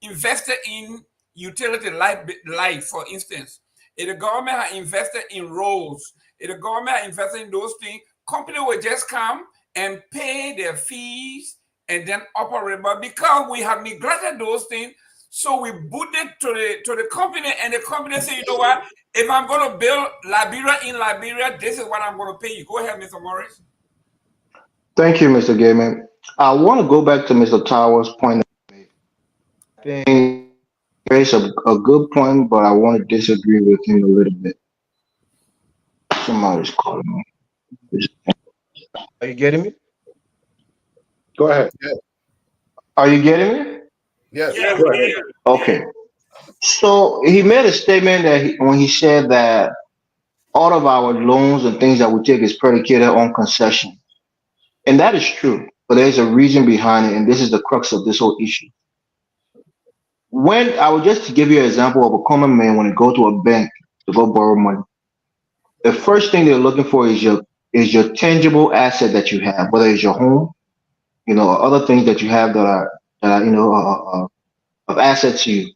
invested in utility light, for instance, if the government had invested in roads, if the government had invested in those things, company would just come and pay their fees and then operate. But because we have neglected those things, so we boot it to the company, and the company say, you know what? If I'm going to build Liberia in Liberia, this is what I'm going to pay you. Go ahead, Mr. Morris. Thank you, Mr. Gayman. I want to go back to Mr. Towers' point. I think it's a good point, but I want to disagree with him a little bit. Somebody's calling me. Are you getting me? Go ahead. Yeah. Are you getting me? Yes. Yeah. Okay. So he made a statement that when he said that all of our loans and things that we take is predicated on concession. And that is true, but there's a reason behind it, and this is the crux of this whole issue. When I would just give you an example of a common man when he go to a bank to go borrow money, the first thing they're looking for is your tangible asset that you have, whether it's your home, or other things that you have that are of assets to you.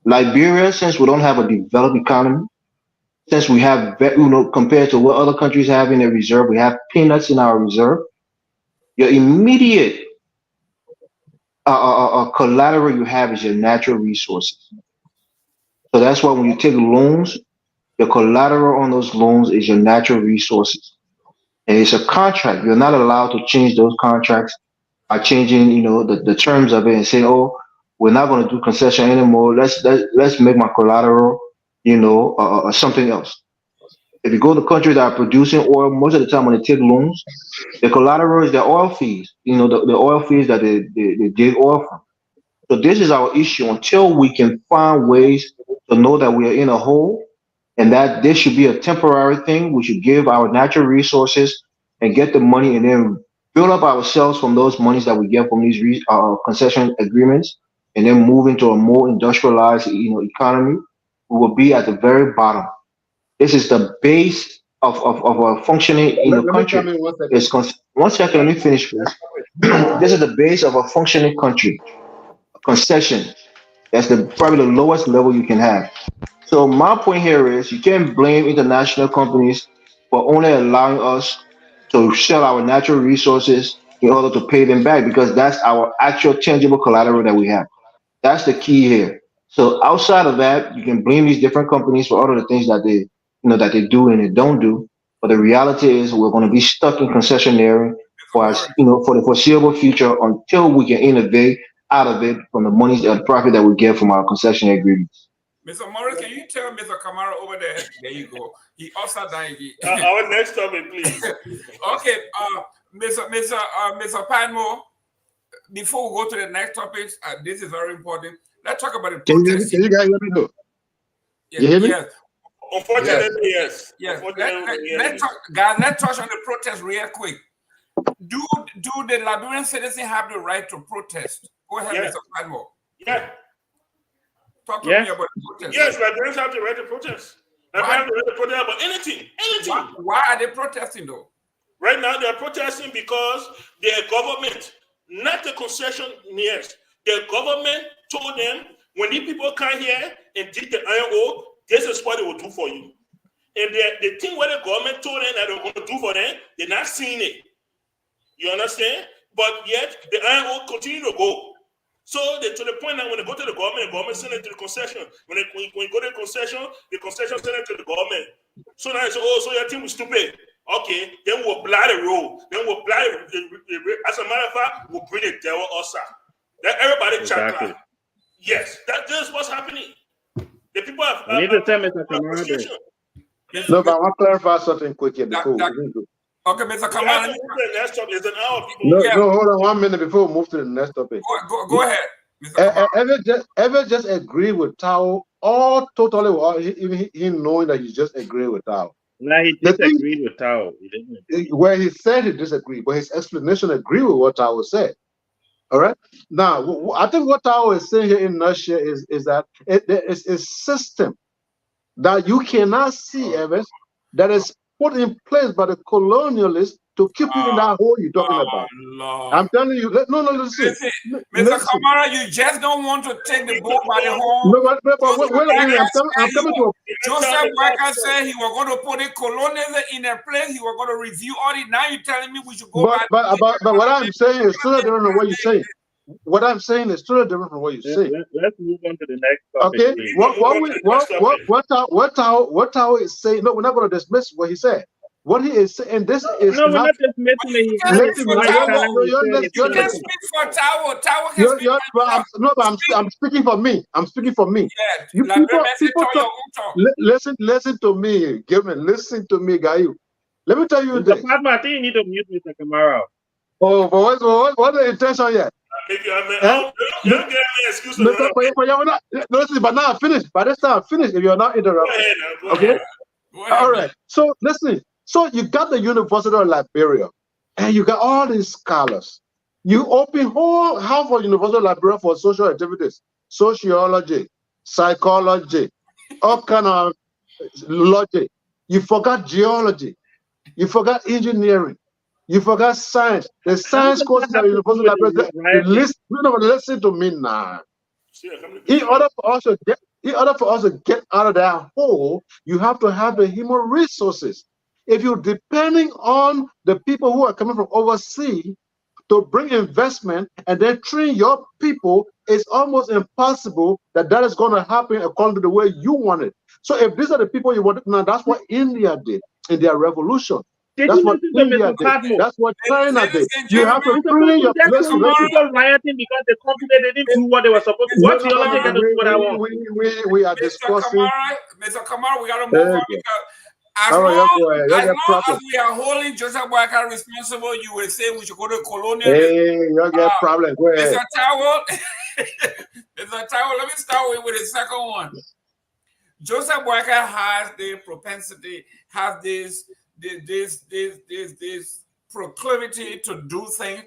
Liberia, since we don't have a developed economy, since we have, compared to what other countries have in their reserve, we have peanuts in our reserve. Your immediate collateral you have is your natural resources. So that's why when you take loans, your collateral on those loans is your natural resources. And it's a contract. You're not allowed to change those contracts by changing, the terms of it and say, oh, we're not going to do concession anymore. Let's make my collateral, something else. If you go to countries that are producing oil, most of the time when they take loans, the collateral is their oil fees, the oil fees that they dig oil from. So this is our issue until we can find ways to know that we are in a hole and that this should be a temporary thing. We should give our natural resources and get the money and then build up ourselves from those monies that we get from these concession agreements and then move into a more industrialized, economy. We will be at the very bottom. This is the base of a functioning country. One second, let me finish first. This is the base of a functioning country. A concession. That's probably the lowest level you can have. So my point here is you can't blame international companies for only allowing us to sell our natural resources in order to pay them back, because that's our actual tangible collateral that we have. That's the key here. So outside of that, you can blame these different companies for all of the things that they do and they don't do. But the reality is we're going to be stuck in concessionaire for the foreseeable future until we can innovate out of it from the money and profit that we get from our concession agreements. Mr. Morris, can you tell Mr. Kamara over there? There you go. He upside down again. Our next topic, please. Okay, Mr. Padmore, before we go to the next topic, this is very important. Let's talk about the protest. Can you guys hear me though? Yes, You hear me? yes. Unfortunately, yes. Yes. Unfortunately, Let's talk, guys. Let's touch on the protest real quick. Do the Liberian citizens have the right to protest? Go ahead, Yeah. Mr. Padmore. Yeah. Talk to me about the protest. Yes, Liberians have the right to protest. Liberians have the right to protest about anything. Why are they protesting though? Right now, they are protesting because their government, not the concessionaires, their government told them when these people come here and dig the iron ore, this is what they will do for you. And the thing where the government told them that they're going to do for them, they're not seeing it. You understand? But yet, the iron ore continue to go. So to the point that when they go to the government send it to the concession. When you go to the concession send it to the government. So now they say, oh, so your team was stupid. Okay, then we'll blind the road. Then we'll blind the as a matter of fact, we'll bring the devil outside. Then everybody Exactly. check. Yes, that is what's happening. The people have. I need to tell Mr. Kamara. No, but I want to clarify something quickly before we go. Okay, Mr. Kamara. The next topic is an hour. No, hold on 1 minute before we move to the next topic. Go ahead, Mr. Kamara. Ever just agree with Tao all totally, even he knowing that he just agreed with Tao? No, he disagreed with Tao. He didn't. Where he said he disagreed, but his explanation agreed with what Tao said. All right. Now, I think what Tao is saying here in Russia is that there is a system that you cannot see, Evans, that is put in place by the colonialists to keep you in that hole you're talking about. Lord. I'm telling you, listen. Mr. Kamara, you just don't want to take the bull by the horn. No, but wait a minute, I'm coming to Joseph Boakai said he was going to put the colonialism in their place. He was going to review all it. Now you're telling me we should go back. But what I'm saying is totally different from what you're saying. What I'm saying is totally different from what you're saying. Let's move on to the next topic. Okay, what Tao is saying. No, we're not going to dismiss what he said. What he is saying, this is no, we're not dismissing it. You can speak for Tao. Tao can speak for himself. No, but I'm speaking for me. I'm speaking for me. Yeah, You people talk, listen to me, Gilman. Listen to me, Gayu. Let me tell you this. I think you need to mute Mr. Kamara. Oh, but what's the intention yet? Listen, but now I'm finished. By this time I'm finished. If you're not interrupted, okay? All right. So listen. So you got the University of Liberia, and you got all these scholars. You open whole half of University of Liberia for social activities, sociology, psychology, all kind of logic. You forgot geology. You forgot engineering. You forgot science. The science courses at the University of Liberia. Listen to me now. In order for us to get out of that hole, you have to have the human resources. If you're depending on the people who are coming from overseas to bring investment and then train your people, it's almost impossible that is going to happen according to the way you want it. So if these are the people you want, now that's what India did in their revolution. That's what India did. That's what China did. You have to train your people rioting because the company didn't do what they were supposed to. What theology can do what I want? We are discussing. Mr. Kamara, we got to move on because as long as we are holding Joseph Boakai responsible, you will say we should go to colonial. Hey, you get problem. Go ahead. Mr. Towell, Mr. Towell, let me start with the second one. Joseph Boakai has the propensity, has this proclivity to do things.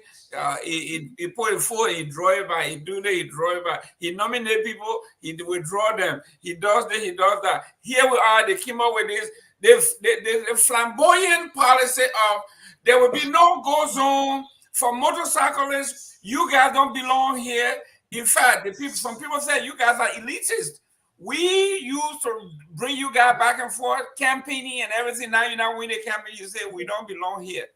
He put it forward, he draw it by, he do that, he draw it by. He nominate people, he withdraw them. He does this, he does that. Here we are, they came up with this. The flamboyant policy of there will be no go zone for motorcyclists. You guys don't belong here. In fact, some people say you guys are elitist. We used to bring you guys back and forth, campaigning and everything. Now you're not winning the campaign. You say we don't belong here.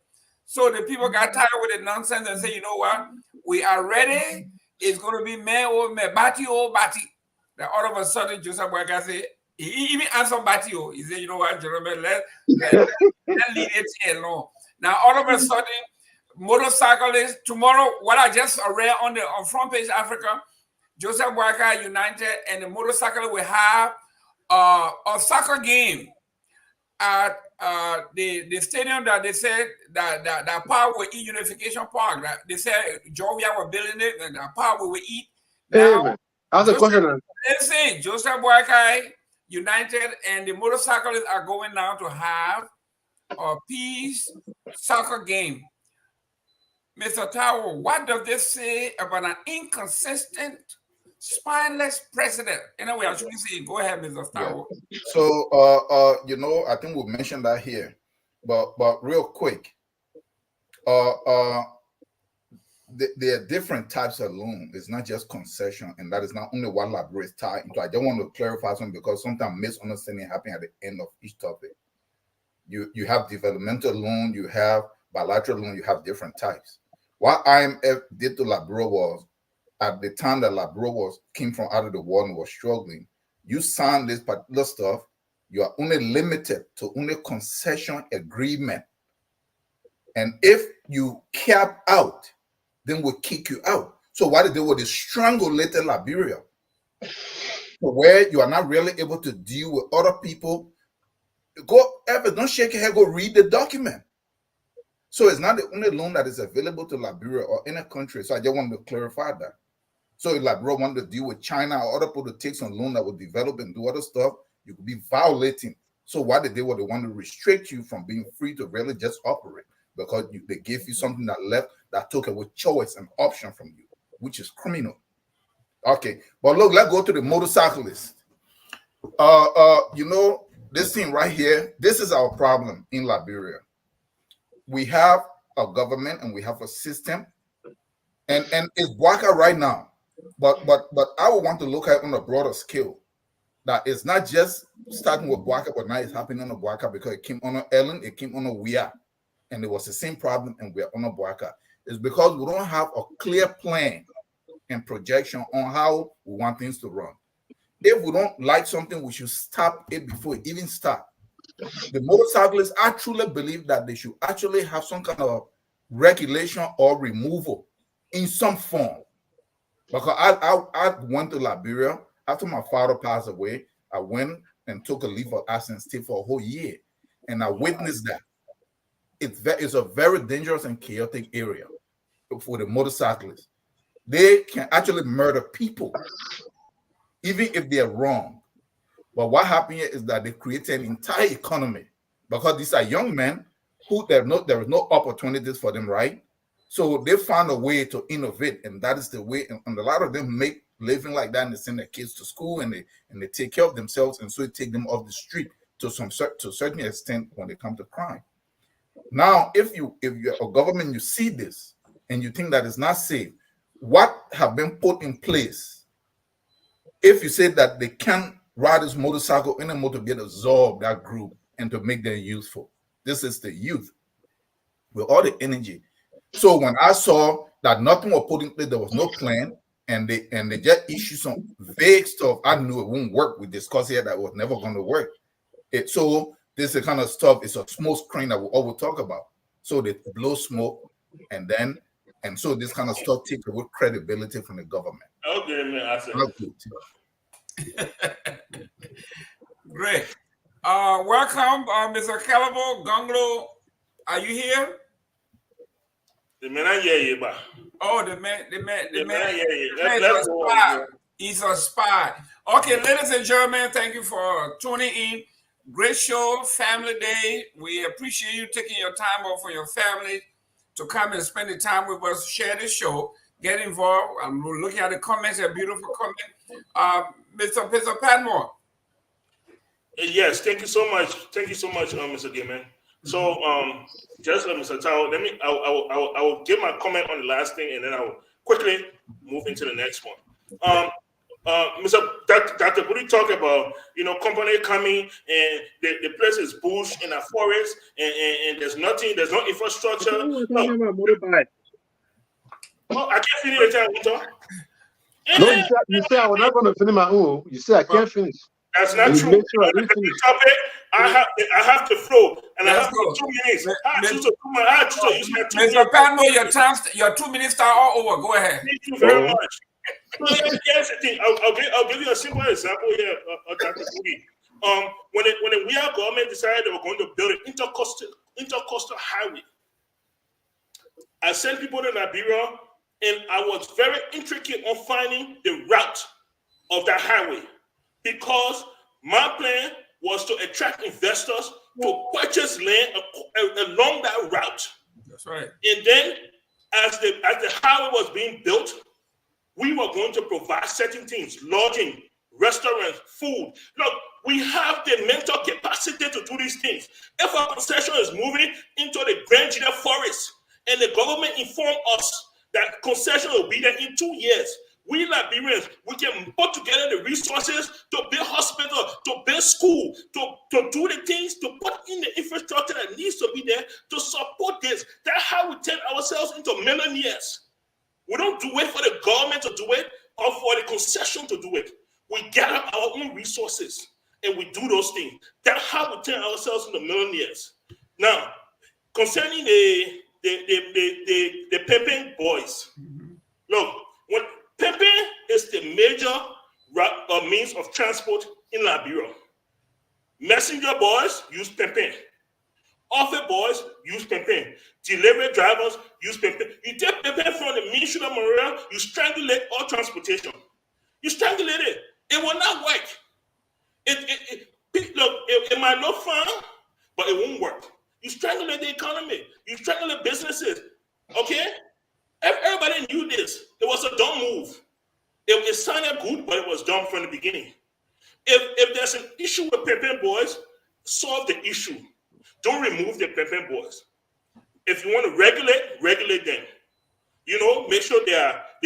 So the people got tired with the nonsense and say, you know what? We are ready. It's going to be man or man, bati or bati. Then all of a sudden, Joseph Boakai said, he even answered Batio. He said, you know what, Jerome, let leave it alone. Now, all of a sudden, motorcyclists, tomorrow, what I just read on front page Africa, Joseph Boakai United and the Motorcyclist will have a soccer game at the stadium that they said that Power will eat Unification Park. That they said Georgia were building it and that Power will eat. Now, listen, Joseph Boakai United and the Motorcyclists are going now to have a peace soccer game. Mr. Tower, what does this say about an inconsistent, spineless president? Anyway, I shouldn't say it. Go ahead, Mr. Tower. Yeah. So, you know, I think we mentioned that here, but real quick, there are different types of loan. It's not just concession, and that is not only what Liberia is tied into. I just want to clarify something because sometimes misunderstanding happens at the end of each topic. You have developmental loan, you have bilateral loan, you have different types. What IMF did to Liberia was, at the time that Liberia came from out of the war and was struggling, you signed this particular stuff, you are only limited to only concession agreement. And if you cap out, then we'll kick you out. So what they did was they strangulated Liberia, where you are not really able to deal with other people. Don't shake your head, go read the document. So it's not the only loan that is available to Liberia or any country. So I just wanted to clarify that. So if Liberia wanted to deal with China or other people to take some loan that will develop and do other stuff, you could be violating. So what they did was they wanted to restrict you from being free to really just operate, because they gave you something that took away choice and option from you, which is criminal. Okay, but look, let's go to the Motorcyclist. You know, this thing right here, this is our problem in Liberia. We have a government and we have a system, and it's Boakai right now. But I would want to look at it on a broader scale. That it's not just starting with Boakai, but now it's happening on a Boakai because it came on a Ellen, it came on a WIA, and it was the same problem, and we're on a Boakai. It's because we don't have a clear plan and projection on how we want things to run. If we don't like something, we should stop it before it even starts. The motorcyclists, I truly believe that they should actually have some kind of regulation or removal in some form. Because I went to Liberia after my father passed away. I went and took a leave of absence for a whole year, and I witnessed that. It's a very dangerous and chaotic area for the motorcyclists. They can actually murder people, even if they're wrong. But what happened here is that they created an entire economy, because these are young men who there is no opportunities for them, right? So they found a way to innovate, and that is the way. And a lot of them make living like that, and they send their kids to school, and they take care of themselves, and so it take them off the street to a certain extent when they come to crime. Now, if you're a government, you see this and you think that it's not safe, what have been put in place? If you say that they can't ride this motorcycle anymore to get absorbed that group and to make them useful, this is the youth with all the energy. So when I saw that nothing was put in place, there was no plan, and they just issued some vague stuff, I knew it wouldn't work. We discussed here that it was never going to work. So this is the kind of stuff, it's a smoke screen that we always talk about. So they blow smoke, and so this kind of stuff takes away credibility from the government. Okay, man, I said. Great. Welcome, Mr. Calabo Gonglo. Are you here? The man I hear you, but the man hear you. Let's go. He's a spy. Okay, ladies and gentlemen, thank you for tuning in. Great show, Family Day. We appreciate you taking your time off for your family to come and spend the time with us, share the show, get involved. I'm looking at the comments, a beautiful comment. Mr. Padmore. Yes, thank you so much. Thank you so much, Mr. Gayman. So, just Mr. Tao, I will give my comment on the last thing, and then I will quickly move into the next one. Mr. Dr. Budi talk about, company coming and the place is bush in a forest and there's no infrastructure. I can't finish the time, Winter. No, you say I was not going to finish my own. You say I can't finish. That's not true. Sure I have to flow, and I have 2 minutes. Mr. Padmore, your 2 minutes start all over. Go ahead. Thank you very much. Here's the thing. I'll give you a simple example here, Dr. Kudi. When the Weir government decided they were going to build an intercoastal highway, I sent people to Liberia, and I was very intricate on finding the route of that highway, because my plan was to attract investors to purchase land along that route. That's right. And then, as the highway was being built, we were going to provide certain things: lodging, restaurants, food. Look, we have the mental capacity to do these things. If our concession is moving into the Grand Gina forest, and the government informed us that concession will be there in 2 years, we Liberians, we can put together the resources to build hospital, to build school, to do the things, to put in the infrastructure that needs to be there to support this. That's how we turn ourselves into millionaires. We don't do it for the government to do it or for the concession to do it. We gather our own resources and we do those things. That's how we turn ourselves into millionaires. Now, concerning the pimping boys, look, when pimping is the major means of transport in Liberia. Messenger boys use pimping. Office boys use pimping. Delivery drivers use pimping. You take pimping from the Ministry of Marine, you strangulate all transportation. You strangulate it. It will not work. It might look fun, but it won't work. You strangulate the economy. You strangulate businesses. Okay? Everybody knew this. It was a dumb move. It sounded good, but it was dumb from the beginning. If there's an issue with pimping boys, solve the issue. Don't remove the pimping boys. If you want to regulate them. You know, make sure they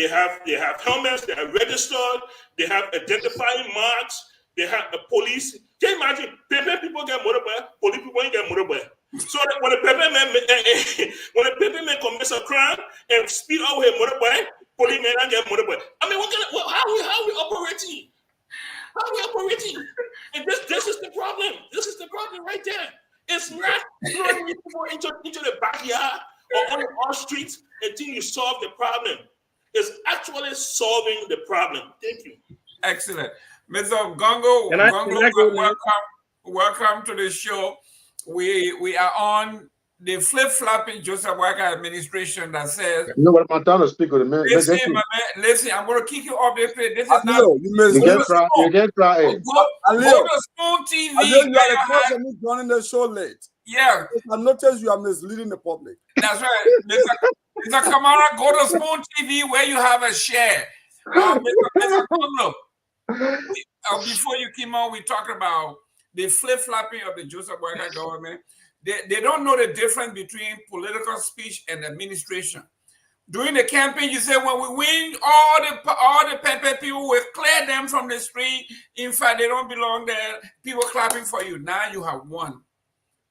have helmets, they are registered, they have identifying marks, they have a police. Can you imagine? Pimping people get motorbike, police people ain't get motorbike. So that when a pimping man commits a crime and speed out with a motorbike, police man don't get motorbike. I mean, how are we operating? How are we operating? And this is the problem. This is the problem right there. It's not throwing people into the backyard or on the streets until you solve the problem. It's actually solving the problem. Thank you. Excellent. Mr. Gongo, welcome to the show. We are on the flip-flopping Joseph Boakai administration that says, you know what, my time to speak with a man. Listen, I'm going to kick you off this place. This is not. You can't try it. Go to Spoon TV. You are the cause of me joining the show late. Yeah. I noticed you are misleading the public. That's right. Mr. Kamara, go to Spoon TV where you have a share. Mr. Kamara, before you came on, we talked about the flip-flopping of the Joseph Boakai government. They don't know the difference between political speech and administration. During the campaign, you said when we win, all the people will clear them from the street. In fact, they don't belong there. People clapping for you. Now you have won.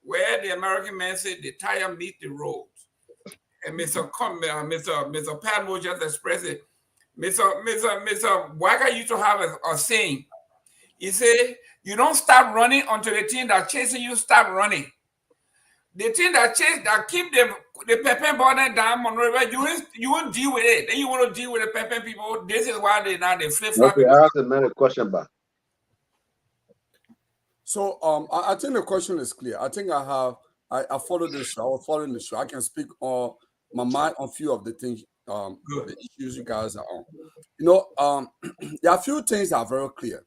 Where the American man said the tire meet the road. And Mr. Padmo just expressed it. Mr. Boakai used to have a saying. He said, you don't stop running until the thing that chasing you stop running. The thing that keep the Pepe border down on river, you won't deal with it. Then you want to deal with the Pepe people. This is why they flip flop. Okay, I asked the man a question back. So I think the question is clear. I think I followed the show. I was following the show. I can speak on my mind on a few of the things, the issues you guys are on. You know, there are a few things that are very clear.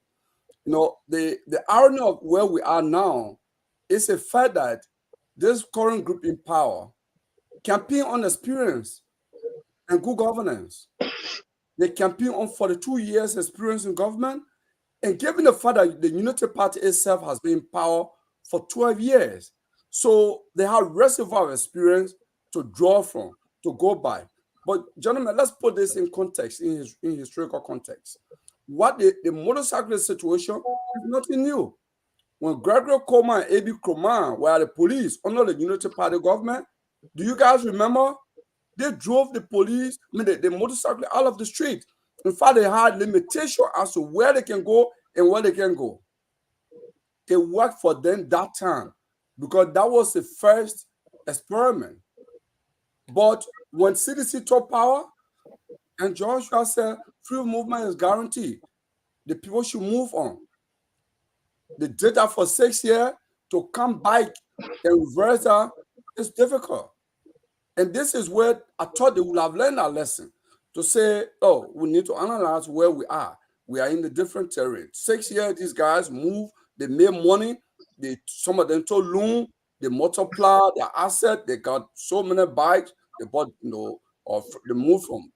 You know, the irony of where we are now is the fact that this current group in power campaign on experience and good governance. They campaign on 42 years experience in government, and given the fact that the Unity Party itself has been in power for 12 years. So they have reservoir of experience to draw from, to go by. But gentlemen, let's put this in context, in historical context. What the motorcyclist situation is nothing new. When Gregory Coleman and A.B. Croman were the police under the Unity Party government, do you guys remember? They drove the police, the motorcycle out of the street. In fact, they had limitation as to where they can go and where they can go. It worked for them that time because that was the first experiment. But when CDC took power, and Joshua said, free movement is guaranteed. The people should move on. They did that for 6 years. To come back and reverse that is difficult. And this is where I thought they would have learned a lesson to say, oh, we need to analyze where we are. We are in the different terrain. 6 years, these guys move, they made money. Some of them told loan, they multiply their asset. They got so many bikes. They bought, or they moved from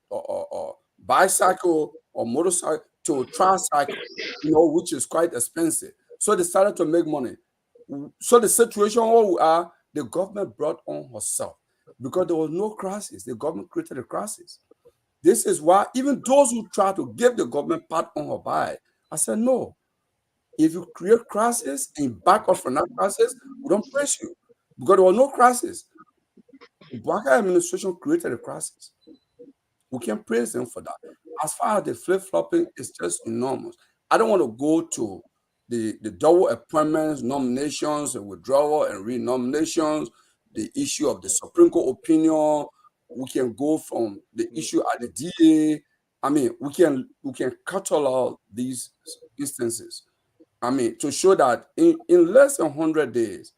bicycle or motorcycle to a tricycle, which is quite expensive. So they started to make money. So the situation where we are, the government brought on herself because there was no crisis. The government created a crisis. This is why even those who try to give the government pat on her back, I said, no. If you create crisis and back off from that crisis, we don't praise you because there was no crisis. The Boakai administration created a crisis. We can't praise them for that. As far as the flip-flopping, it's just enormous. I don't want to go to the double appointments, nominations, and withdrawal and re-nominations, the issue of the Supreme Court opinion. We can go from the issue at the DA. I mean, we can cattle out these instances. I mean, to show that in less than 100 days,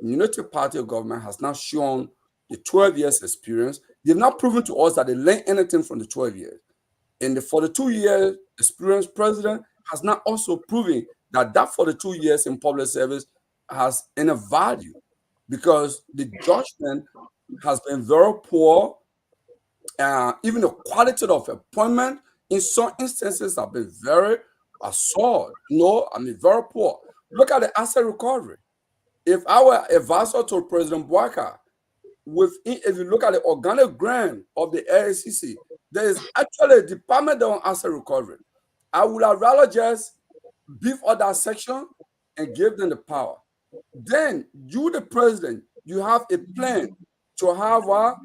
the United Party of government has now shown the 12 years experience. They've not proven to us that they learned anything from the 12 years. And the 42-year experienced president has not also proven that 42 years in public service has any value because the judgment has been very poor. Even the quality of appointment in some instances have been very assault. Very poor. Look at the asset recovery. If I were advisor to President Boakai, if you look at the organic grant of the AICC, there is actually a department on asset recovery. I would have rather just beef up that section and give them the power. Then you, the president, you have a plan to have a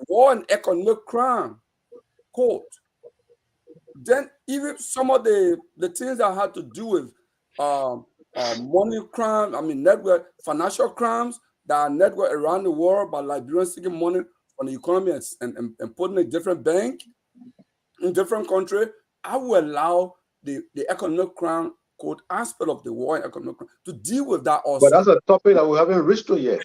war and economic crime court. Then even some of the things that had to do with money crime, network, financial crimes that are network around the world by Liberians taking money from the economy and putting in a different bank in different country, I will allow the economic crime court aspect of the war and economic crime to deal with that also. But that's a topic that we haven't reached to yet.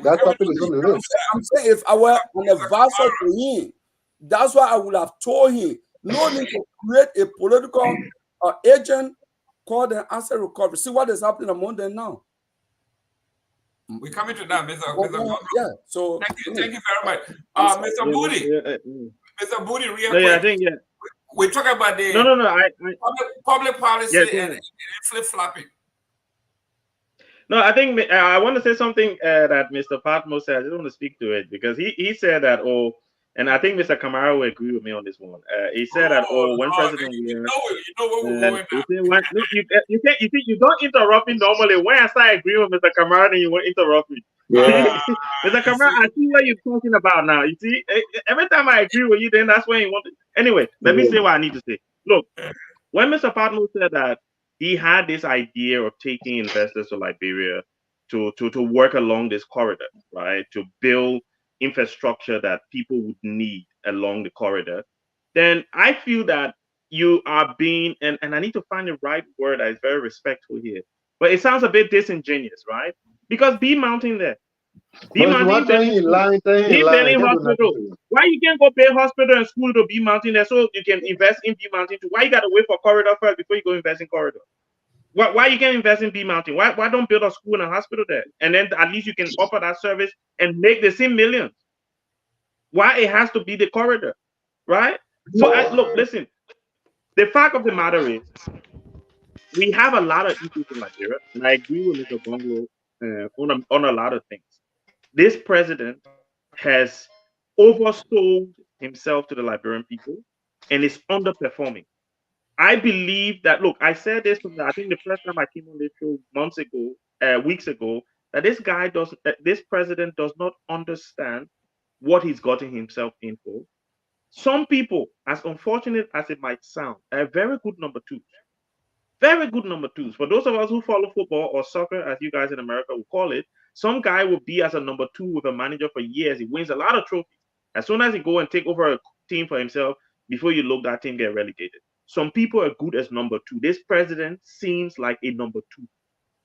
That topic is on the list. I'm saying if I were an advisor to him, that's why I would have told him no need to create a political agent called an asset recovery. See what is happening among them now. We're coming to that, Mr. Yeah. So thank you very much, Mr. Booty. Mr. Booty, real quick. I think we're talking about the public policy and flip-flopping. No, I think I want to say something that Mr. Patmo said. I just want to speak to it because he said that, and I think Mr. Kamara will agree with me on this one. He said that, when President, you know what we're going you don't interrupt me normally. When I start agreeing with Mr. Kamara, then you won't interrupt me. Yeah. Mr. Kamara, I see what you're talking about now. You see, every time I agree with you, then that's when you want to. Anyway, let me say what I need to say. Look, when Mr. Patmo said that he had this idea of taking investors to Liberia to work along this corridor, right, to build infrastructure that people would need along the corridor, then I feel that you are being, and I need to find the right word that is very respectful here, but it sounds a bit disingenuous, right? Because B Mountain there. B Mountain hospital. Why you can't go pay hospital and school to B Mountain there so you can invest in B Mountain too? Why you gotta wait for corridor first before you go invest in corridor? Why you can't invest in B Mountain? Why don't build a school and a hospital there? And then at least you can offer that service and make the same millions. Why it has to be the corridor, right? So look, listen. The fact of the matter is, we have a lot of issues in Nigeria, and I agree with Mr. Bongo on a lot of things. This president has oversold himself to the Liberian people and is underperforming. I believe that, look, I said this from I think the first time I came on this show weeks ago, that this president does not understand what he's gotten himself in for. Some people, as unfortunate as it might sound, are very good number twos. Very good number twos. For those of us who follow football or soccer, as you guys in America will call it, some guy will be as a number two with a manager for years. He wins a lot of trophies. As soon as he go and take over a team for himself, before you look that team get relegated. Some people are good as number 2. This president seems like a number 2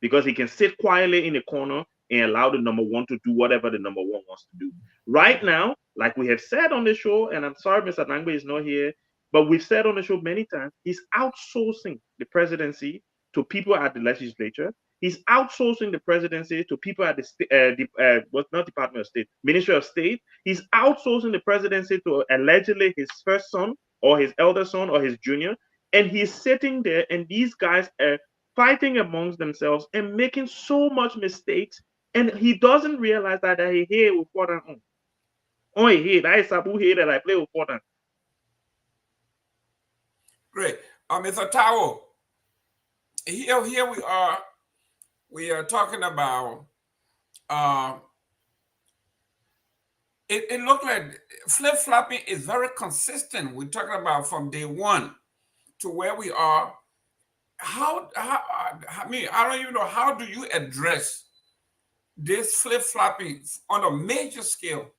because he can sit quietly in the corner and allow the number 1 to do whatever the number 1 wants to do. Right now, like we have said on the show, and I'm sorry Mr. Nangbe is not here, but we've said on the show many times, he's outsourcing the presidency to people at the legislature. He's outsourcing the presidency to people at the not Department of State, Ministry of State. He's outsourcing the presidency to allegedly his first son or his elder son or his junior. And he's sitting there, and these guys are fighting amongst themselves and making so much mistakes. And he doesn't realize that he here with Fortan on. Oh, he that is Sabu here that I play with Fortan. Great. Mr. Tao, here we are talking about, it looked like flip-flopping is very consistent. We're talking about from day one to where we are. I mean, I don't even know, how do you address this flip-flopping on a major scale?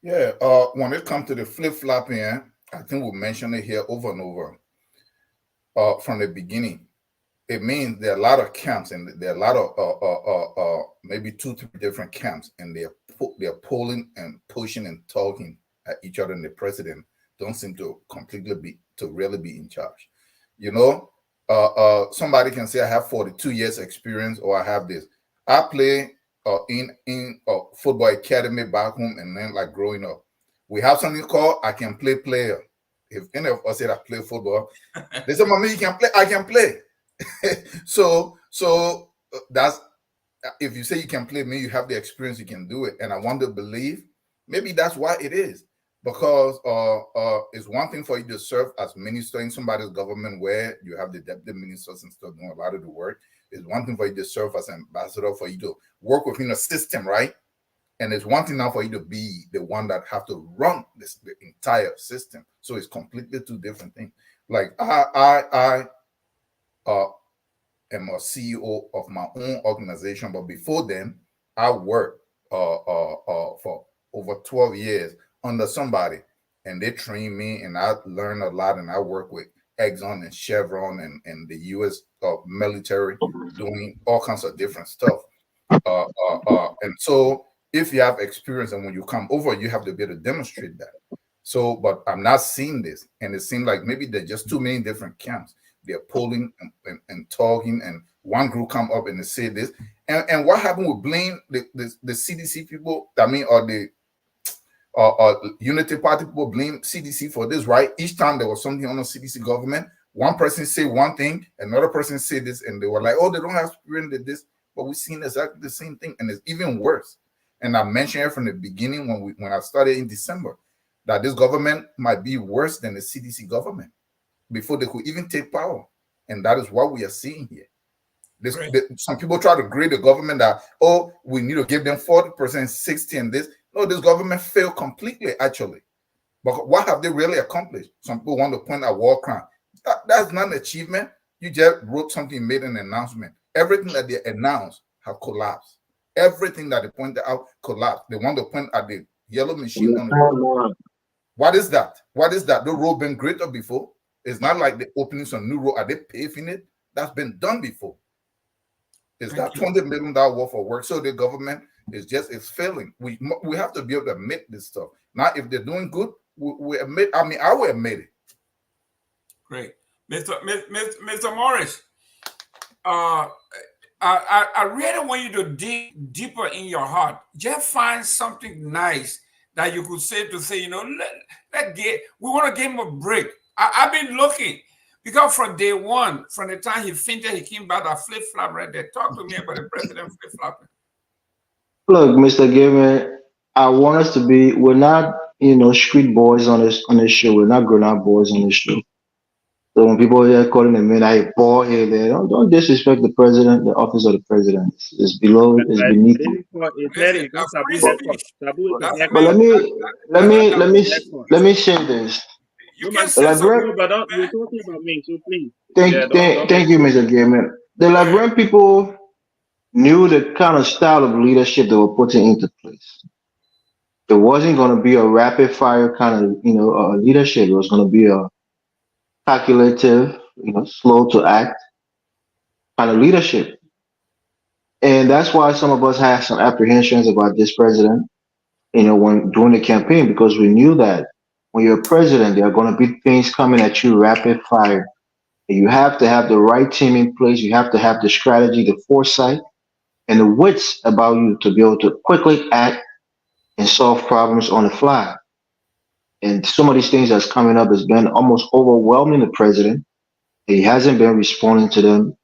Yeah, when it comes to the flip-flopping, I think we mentioned it here over and over. From the beginning, it means there are a lot of camps, and there are a lot of maybe 2-3 different camps, and they're pulling and pushing and talking at each other, and the president don't seem to really be in charge. You know, somebody can say I have 42 years experience, or I have this. I play in football academy back home, and then like growing up, we have something called I can play player. If any of us said I play football, they say, "Mommy, you can play." I can play. so that's, if you say you can play, me, you have the experience, you can do it. And I want to believe maybe that's why it is, because it's one thing for you to serve as minister in somebody's government where you have the deputy ministers and stuff doing a lot of the work. It's one thing for you to serve as ambassador, for you to work within a system, right? And it's one thing now for you to be the one that have to run the entire system. So it's completely 2 different things. Like I am a CEO of my own organization, but before then, I worked for over 12 years under somebody, and they trained me, and I learned a lot, and I work with Exxon and Chevron and the U.S. military, doing all kinds of different stuff. And so if you have experience, and when you come over, you have to be able to demonstrate that. So, but I'm not seeing this, and it seems like maybe there's just too many different camps. They're polling and talking, and one group come up and they say this. And what happened with blame the CDC people, I mean, or the Unity Party people blame CDC for this, right? Each time there was something on the CDC government, one person say one thing, another person say this, and they were like, oh, they don't have experience with this, but we've seen exactly the same thing, and it's even worse. And I mentioned it from the beginning when I started in December, that this government might be worse than the CDC government before they could even take power. And that is what we are seeing here. Some people try to grade the government that, oh, we need to give them 40%, 60, and this. No, this government failed completely, actually. But what have they really accomplished? Some people want to point at war crime. That's not an achievement. You just wrote something, made an announcement. Everything that they announced have collapsed. Everything that they pointed out collapsed. They want to point at the yellow machine on the road. What is that? What is that? The road been greater before? It's not like they're opening some new road. Are they paving it? That's been done before. It's that $20 million worth of work. So the government is failing. We have to be able to admit this stuff. Now, if they're doing good, we admit. I mean, I will admit it. Great, Mr. Morris. I really want you to dig deeper in your heart. Just find something nice that you could say, you know, we want to give him a break. I've been looking, because from day one, from the time he fainted, he came back, that flip-flop right there. Talk to me about the president flip-flopping. Look, Mr. Gamer, I want us to be, we're not, you know, street boys on this show. We're not grown-up boys on this show. So when people are calling them men, I boy here, there, don't disrespect the president, the office of the president. It's beneath you. But let me say this. You can say something, but you're talking about me, so please. Thank you, Mr. Gamer. The Liberian people knew the kind of style of leadership they were putting into place. There wasn't going to be a rapid fire kind of, leadership. It was going to be a calculative, slow to act kind of leadership. And that's why some of us have some apprehensions about this president, when during the campaign, because we knew that when you're a president, there are going to be things coming at you rapid fire. And you have to have the right team in place. You have to have the strategy, the foresight, and the wits about you to be able to quickly act and solve problems on the fly. And some of these things that's coming up has been almost overwhelming the president. He hasn't been responding to them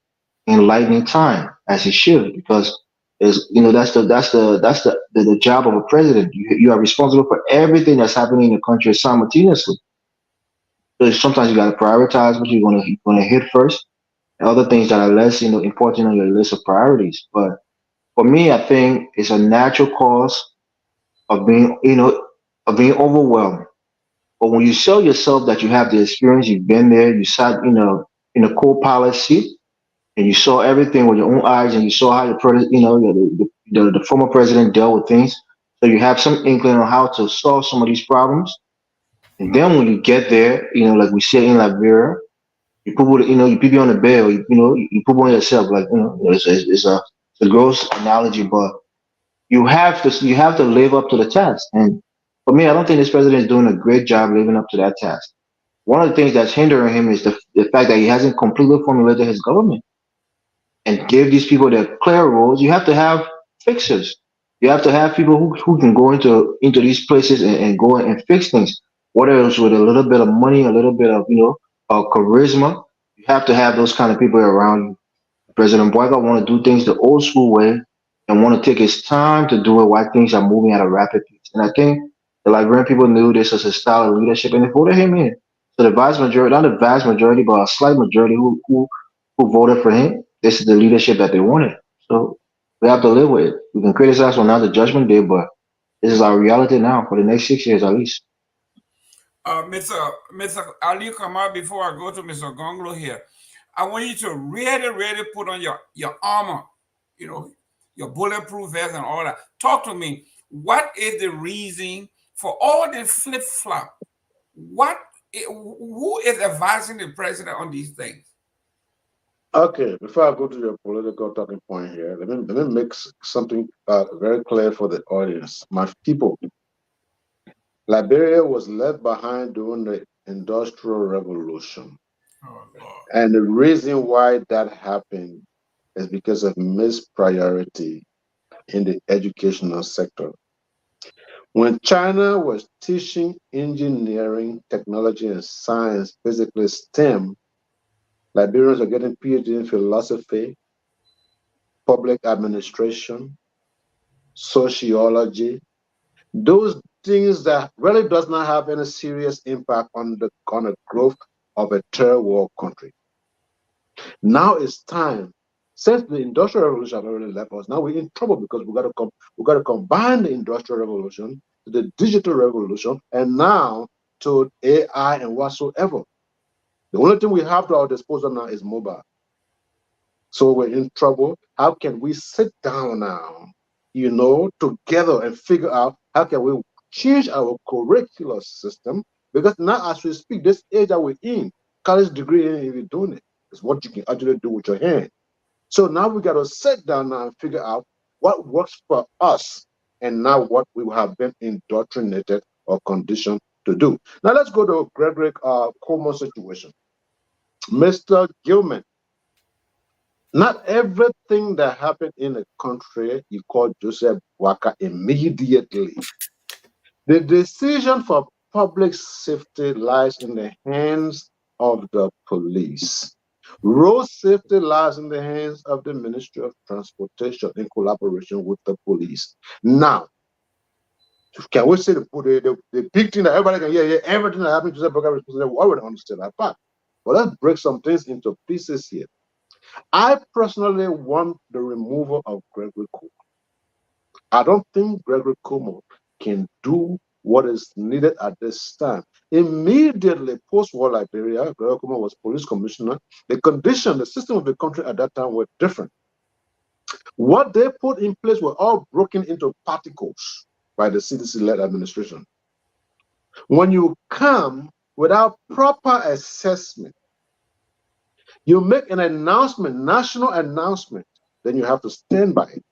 in lightning time as he should, because that's the job of a president. You are responsible for everything that's happening in the country simultaneously. So sometimes you got to prioritize what you're gonna hit first, and other things that are less important on your list of priorities. But for me, I think it's a natural cause of being overwhelmed. But when you show yourself that you have the experience, you've been there, you sat in a co-pilot seat, and you saw everything with your own eyes, and you saw how the former president dealt with things. So you have some inkling on how to solve some of these problems. And then when you get there, like we say in Liberia, you put you pee on the bed, or you put on yourself, like it's a gross analogy, but you have to live up to the task. And for me, I don't think this president is doing a great job living up to that task. One of the things that's hindering him is the fact that he hasn't completely formulated his government and give these people their clear roles. You have to have fixers. You have to have people who can go into these places and go and fix things. Whether it's with a little bit of money, a little bit of charisma, you have to have those kind of people around you. President Boakai want to do things the old school way and want to take his time to do it while things are moving at a rapid pace. And I think the Liberian people knew this as a style of leadership, and they voted him in. So the vast majority, not the vast majority, but a slight majority who voted for him, this is the leadership that they wanted. So we have to live with it. We can criticize on another judgment day, but this is our reality now for the next 6 years at least. Mr. Ali Kamal, before I go to Mr. Gonglo here, I want you to really, really put on your armor, your bulletproof vest and all that. Talk to me. What is the reason for all the flip-flop? Who is advising the president on these things? Okay, before I go to your political talking point here, let me make something very clear for the audience. My people, Liberia was left behind during the Industrial Revolution. Oh, Lord. And the reason why that happened is because of mispriority in the educational sector. When China was teaching engineering, technology, and science, basically STEM, Liberians are getting PhD in philosophy, public administration, sociology, those things that really does not have any serious impact on the growth of a third world country. Now it's time. Since the Industrial Revolution already left us, now we're in trouble because we got to combine the Industrial Revolution to the digital revolution, and now to AI and whatsoever. The only thing we have to our disposal now is mobile. So we're in trouble. How can we sit down now, together and figure out how can we change our curricular system? Because now as we speak, this age that we're in, college degree ain't even doing it. It's what you can actually do with your hand. So now we got to sit down now and figure out what works for us and now what we have been indoctrinated or conditioned to do. Now let's go to Gregory Coleman's situation. Mr. Gilman, not everything that happened in a country you call Joseph Boakai immediately. The decision for public safety lies in the hands of the police. Road safety lies in the hands of the Ministry of Transportation in collaboration with the police. Now, can we say the big thing that everybody can hear, everything that happened to Joseph Boakai, we already understand that part. But let's break some things into pieces here. I personally want the removal of Gregory Coleman. I don't think Gregory Coleman can do what is needed at this time. Immediately post-war Liberia, Gregory Coleman was police commissioner. The system of the country at that time were different. What they put in place were all broken into particles. by the CDC-led administration. When you come without proper assessment, you make an announcement, national announcement, then you have to stand by it.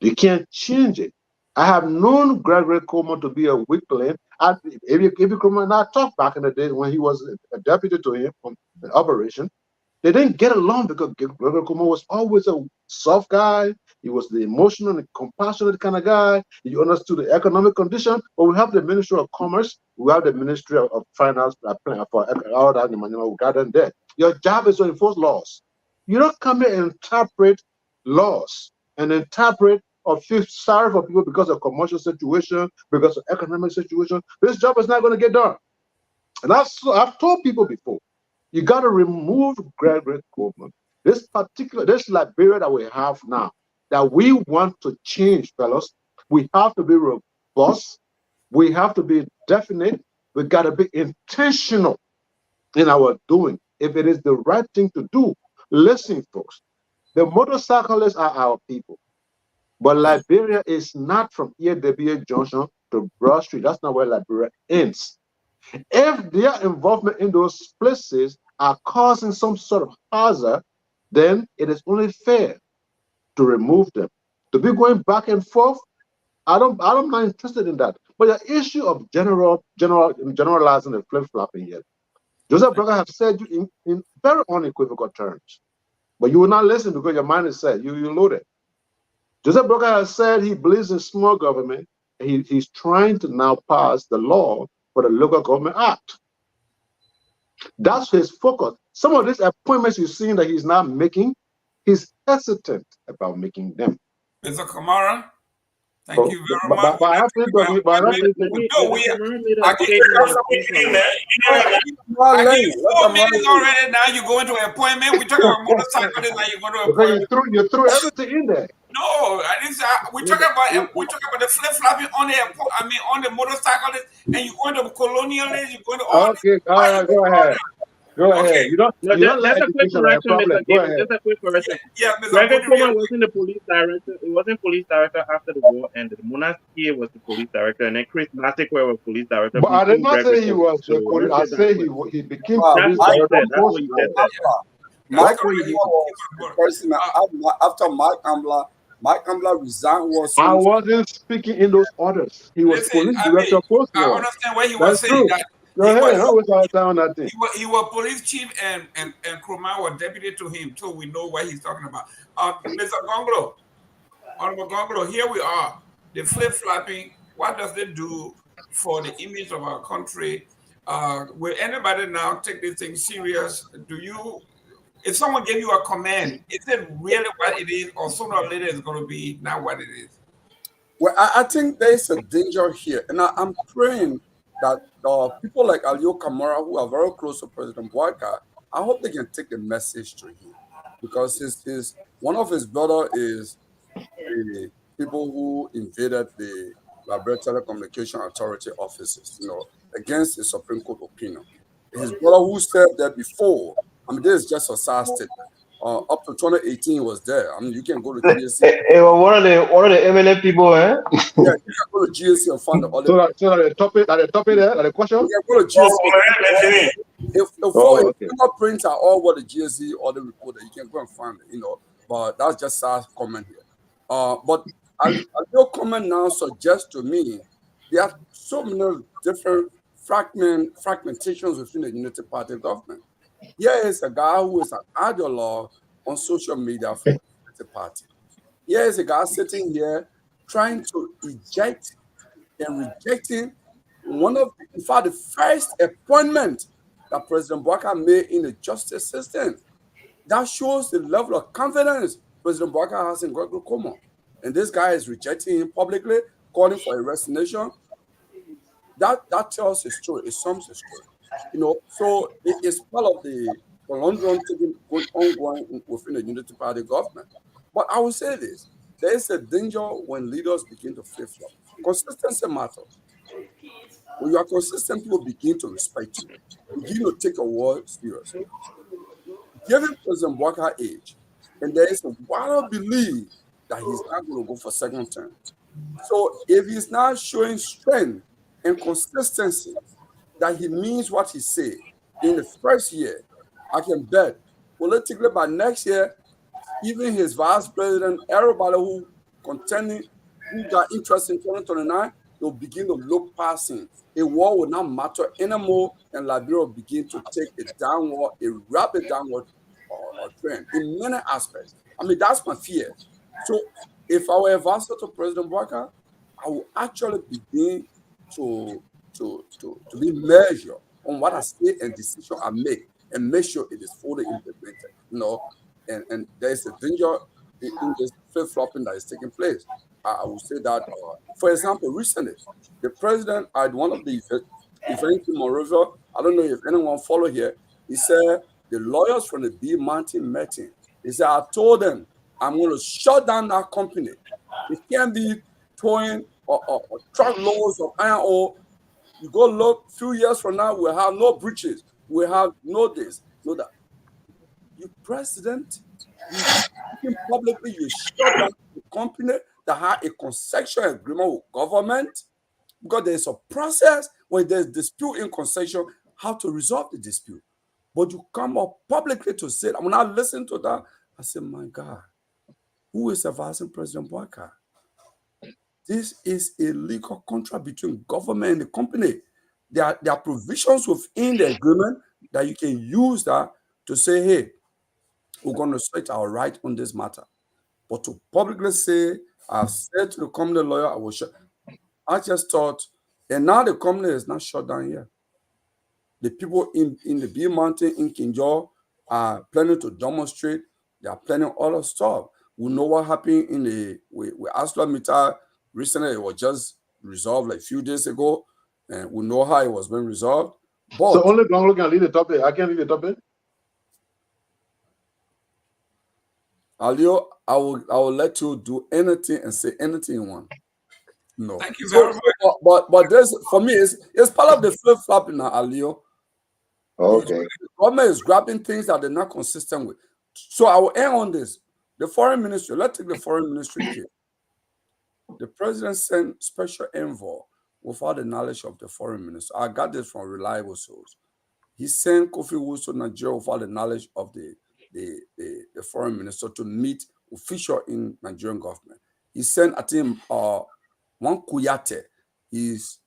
You can't change it. I have known Gregory Coleman to be a weakling. If Coleman and I talked back in the day when he was a deputy to him from the operation. They didn't get along because Gregory Coleman was always a soft guy. He was the emotional and compassionate kind of guy. He understood the economic condition. But we have the Ministry of Commerce, we have the Ministry of Finance for all that money we got in there. Your job is to enforce laws. You don't come here and interpret laws and interpret or feel sorry for people because of commercial situation, because of economic situation. This job is not going to get done. And I've told people before, you got to remove Gregory Coleman. This Liberia that we have now, that we want to change, fellas, we have to be robust. We have to be definite. We got to be intentional in our doing. If it is the right thing to do, listen, folks. The motorcyclists are our people. But Liberia is not from EWA Junction to Broad Street. That's not where Liberia ends. If their involvement in those places are causing some sort of hazard, then it is only fair to remove them. To be going back and forth, I'm not interested in that. But the issue of generalizing and flip-flopping here, Joseph Brother have said you in very unequivocal terms, but you will not listen because your mind is set. You loaded. Joseph Brother has said he believes in small government. He's trying to now pass the law for the Local Government Act. That's his focus. Some of these appointments you're seeing that he's not making, he's hesitant about making them. Mr. Kamara, thank you very much. I can already now. You go into an appointment. We talk about motorcyclists. Now you go to an appointment. You threw everything in there. No, I didn't say. We talk about the flip flopping on the motorcyclist, and you go into colonialists. You go into all. Okay, all right, go ahead. Go ahead. You don't just a quick correction, Mr. Davis. Just a quick correction. Yeah, Gregory Coleman wasn't the police director. It wasn't police director after the war ended. Monastir was the police director, and then Chris Massaquoi was police director. But I did not say he was the police. I say he became police director. That's what he said. Mike was person after Mike Ambler resigned. I wasn't speaking in those orders. He was police director post war. I understand what he was saying. That Go ahead. I was out on that thing. He was police chief and Krumah was deputy to him too. We know what he's talking about. Mr. Gonglo, Honorable Gonglo, here we are. The flip-flopping, what does it do for the image of our country? Will anybody now take this thing serious? If someone gave you a command, is it really what it is, or sooner or later it's going to be not what it is? Well, I think there's a danger here, and I'm praying that people like Alio Kamara, who are very close to President Boakai, I hope they can take the message to him, because one of his brother is the people who invaded the Liberia Telecommunication Authority offices, against the Supreme Court opinion. His brother who served there before. This is just a sad statement. Up to 2018 was there. You can go to GSC. One of the MLA people, eh? Yeah, you can go to GSC and find the other. So the topic there, the question. You can go to GSC. If fingerprints are all what the GSC or the reporter, you can go and find it. But that's just a comment here. But your comment now suggests to me there are so many different fragmentations within the Unity Party government. Here is a guy who is an ideologue on social media for the Unity Party. Here is a guy sitting here trying to eject and rejecting the first appointment that President Boakai made in the justice system. That shows the level of confidence President Boakai has in Gregory Coleman. And this guy is rejecting him publicly, calling for a resignation. That tells a story. It sums a story. So it is part of the conundrum ongoing within the Unity Party government. But I will say this: there is a danger when leaders begin to flip-flop. Consistency matters. When you are consistent, people begin to respect you. Begin to take your word seriously. Given President Boakai age, and there is a wider belief that he's not going to go for second term, So if he's not showing strength and consistency that he means what he say in the first year, I can bet politically by next year, even his vice president, everybody who contending, who got interest in 2029, they'll begin to look past him. A war will not matter anymore, and Liberia will begin to take a downward, a rapid downward trend in many aspects. I mean, that's my fear. So if I were advisor to President Boakai, I will actually begin to be measured on what I say and decision I make, and make sure it is fully implemented. You know, and there's a danger in this flip-flopping that is taking place. I will say that, for example, recently, the president at one of the events in Monrovia, I don't know if anyone followed here, he said the lawyers from the B Mountain met him. He said, I told them I'm going to shut down that company. It can't be towing or truck loads of iron ore. You go look, a few years from now, we'll have no bridges. We'll have no this, no that. You president, you publicly, you shut down the company that had a concession agreement with government, because there's a process when there's dispute in concession, how to resolve the dispute. But you come up publicly to say, when I listen to that, I say, my God, who is advising President Boakai? This is a legal contract between government and the company. There are provisions within the agreement that you can use that to say, hey, we're going to set our right on this matter. But to publicly say, I've said to the company lawyer, I will shut. I just thought, and now the company is not shut down here. The people in the B Mountain in Kinjor are planning to demonstrate. They are planning all of stuff. We know what happened with Asla Mita recently. It was just resolved like a few days ago, and we know how it was being resolved. But so only Blanco can lead the topic. I can't lead the topic. Alio, I will let you do anything and say anything you want. No. Thank you very much. But this, for me, it's part of the flip-flopping now, Alio. Okay. The government is grabbing things that they're not consistent with. So I will end on this. The foreign ministry, let's take the foreign ministry case. The president sent special envoy without the knowledge of the foreign minister. I got this from reliable source. He sent Kofi Woods to Nigeria without the knowledge of the foreign minister to meet official in Nigerian government. He sent, I think, one Kuyate, he's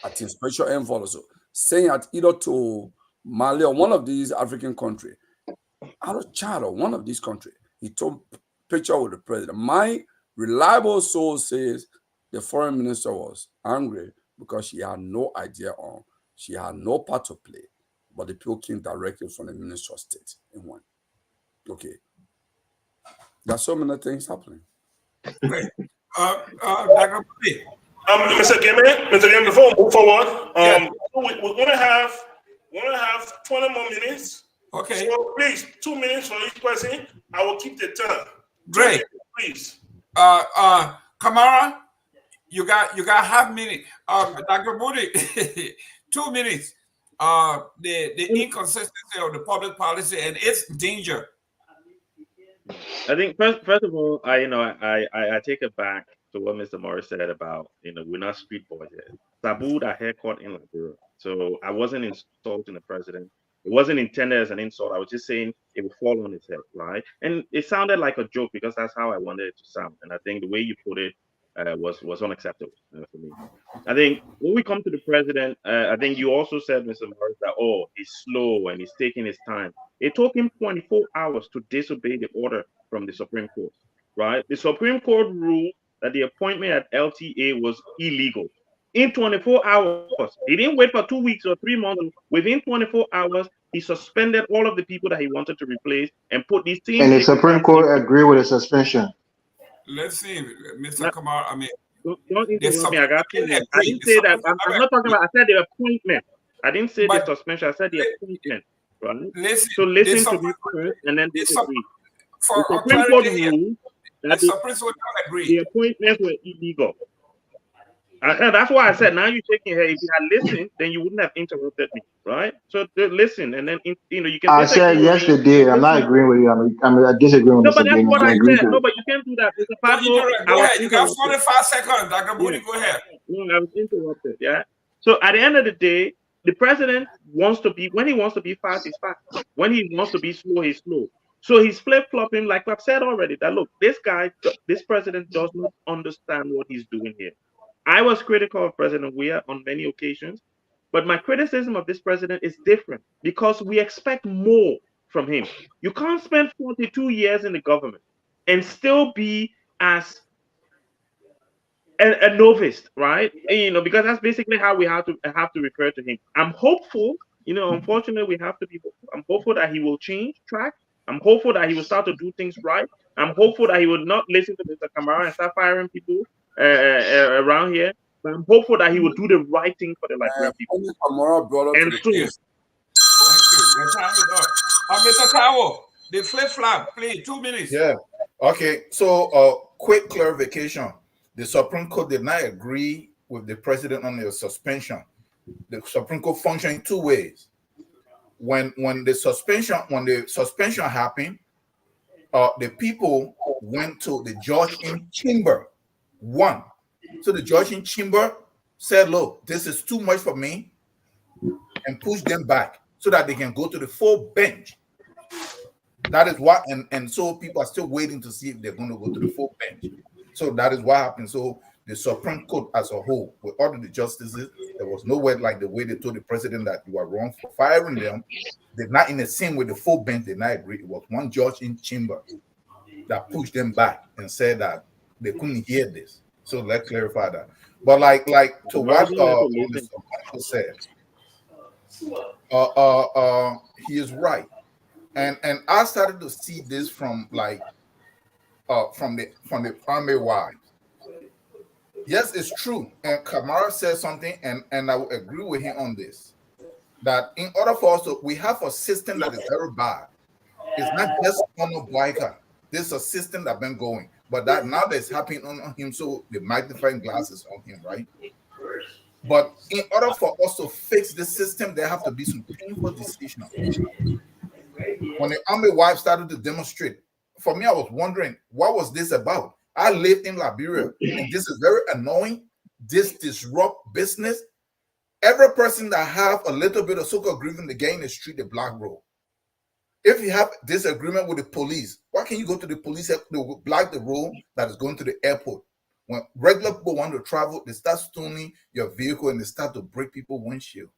at his special envoy also, saying at either to Mali or one of these African countries, out of Chad or one of these countries, he took picture with the president. My reliable source says the foreign minister was angry because she had no idea on, she had no part to play, but the people came directly from the Ministry of State in one. Okay. There's so many things happening. Great. Dr. B. Mr. Game, before we move forward, we're going to have 20 more minutes. Okay. So please, 2 minutes for each person. I will keep the time. Great. Please. Kamara, you got half minute. Dr. Budi, 2 minutes. The inconsistency of the public policy and its danger. I think first of all, I take it back to what Mr. Morris said about we're not street boys yet. Tabooed a haircut in Liberia, so I wasn't insulting the president. It wasn't intended as an insult. I was just saying it would fall on his head, right? And it sounded like a joke because that's how I wanted it to sound. And I think the way you put it was unacceptable for me. I think when we come to the president, I think you also said, Mr. Morris, that he's slow and he's taking his time. It took him 24 hours to disobey the order from the Supreme Court, right? The Supreme Court ruled that the appointment at LTA was illegal. In 24 hours, he didn't wait for 2 weeks or 3 months. Within 24 hours, he suspended all of the people that he wanted to replace and put these teams. And the Supreme Court agreed with the suspension. Let's see, Mr. Kamar. I mean, don't interrupt me. I didn't say that. I'm not talking about. I said the appointment. I didn't say the suspension. I said the appointment. Right? Listen to me first, and then disagree. For the Supreme Court ruled that the Supreme Court don't agree. The appointments were illegal. That's why I said now you're shaking your head. If you had listened, then you wouldn't have interrupted me, right? So listen, and then you can I disagree said with yes, me. they did. I'm not agreeing with you. I disagree with No, but Mr. that's Gaines. what I I agree said. to No, it. but you can't do that, Mr. So Pablo. go I was ahead. You got interrupted. 45 seconds, Dr. Yeah. Booty. Go ahead. No, I was interrupted. Yeah. So at the end of the day, the president wants to be, when he wants to be fast, he's fast. When he wants to be slow, he's slow. So he's flip flopping, like I've said already. That look, this president does not understand what he's doing here. I was critical of President Weah on many occasions, but my criticism of this president is different because we expect more from him. You can't spend 42 years in the government and still be as a novice, right? And, because that's basically how we have to refer to him. I'm hopeful. Unfortunately, we have to be hopeful. I'm hopeful that he will change track. I'm hopeful that he will start to do things right. I'm hopeful that he will not listen to Mr. Kamara and start firing people around here. But I'm hopeful that he will do the right thing for the Liberian people. Kamara brought up And to soon. Thank you. Your time is up. Mr. Tawo, the flip flop, please, 2 minutes. Yeah. Okay. So, quick clarification: the Supreme Court did not agree with the president on the suspension. The Supreme Court functioned in two ways. When the suspension happened, the people went to the judge in chamber one. So the judge in chamber said, "Look, this is too much for me," and pushed them back so that they can go to the full bench. That is what, and so people are still waiting to see if they're going to go to the full bench. So that is what happened. So the Supreme Court as a whole, with all of the justices, there was no way like the way they told the president that you are wrong for firing them. They're not in the same way the full bench did not agree. It was one judge in chamber that pushed them back and said that they couldn't hear this. So let's clarify that. But like to what Mr. said, he is right. And I started to see this from from the primary wives. Yes, it's true. And Kamara said something, and I will agree with him on this. That in order for us to, we have a system that is very bad. It's not just on a biker. There's a system that's been going, but that now that's happening on him, so the magnifying glass is on him, right? But in order for us to fix the system, there have to be some painful decisions. When the army wife started to demonstrate, for me, I was wondering, what was this about? I lived in Liberia, and this is very annoying. This disrupt business. Every person that have a little bit of so-called grievance, they get in the street, the black road. If you have disagreement with the police, why can't you go to the police to block the road that is going to the airport? When regular people want to travel, they start stoning your vehicle and they start to break people's windshield.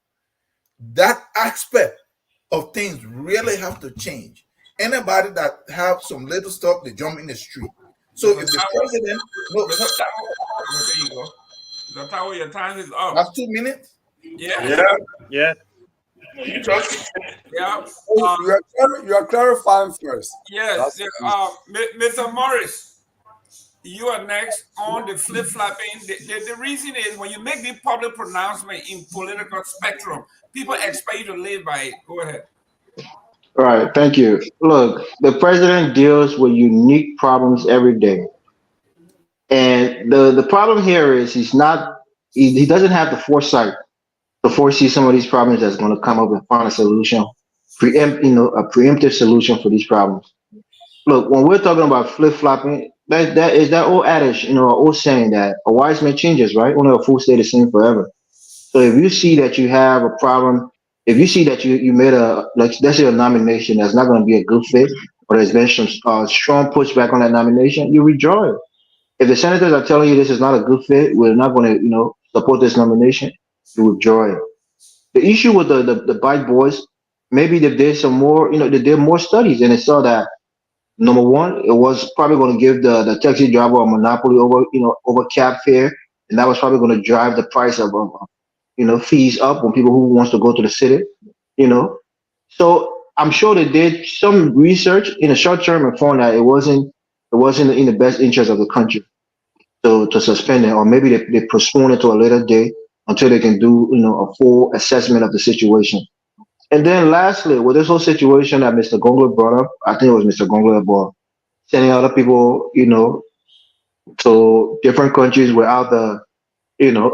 That aspect of things really have to change. Anybody that have some little stuff, they jump in the street. So if the president, there you go. That's how your time is up. That's 2 minutes. Yeah. Yeah. Yeah. You are clarifying first. Yes. Mr. Morris, you are next on the flip flopping. The reason is when you make the public pronouncement in political spectrum, people expect you to live by it. Go ahead. All right, thank you. Look, the president deals with unique problems every day. And the problem here is he doesn't have the foresight to foresee some of these problems that's going to come up and find a solution, a preemptive solution for these problems. Look, when we're talking about flip-flopping, that is that old adage, an old saying that a wise man changes, right? Only a fool stay the same forever. So if you see that you have a problem, if you see that you made let's say a nomination that's not going to be a good fit, or there's been some strong pushback on that nomination, you withdraw it. If the senators are telling you this is not a good fit, we're not going to, support this nomination, you withdraw it. The issue with the bike boys, maybe they did some more, they did more studies and they saw that number one, it was probably going to give the taxi driver a monopoly over cab fare, and that was probably going to drive the price of fees up on people who wants to go to the city, So I'm sure they did some research in the short term and found that it wasn't in the best interest of the country to suspend it, or maybe they postpone it to a later day until they can do a full assessment of the situation. And then lastly, with this whole situation that Mr. Gongler brought up, I think it was Mr. Gongler about sending other people, to different countries without you know,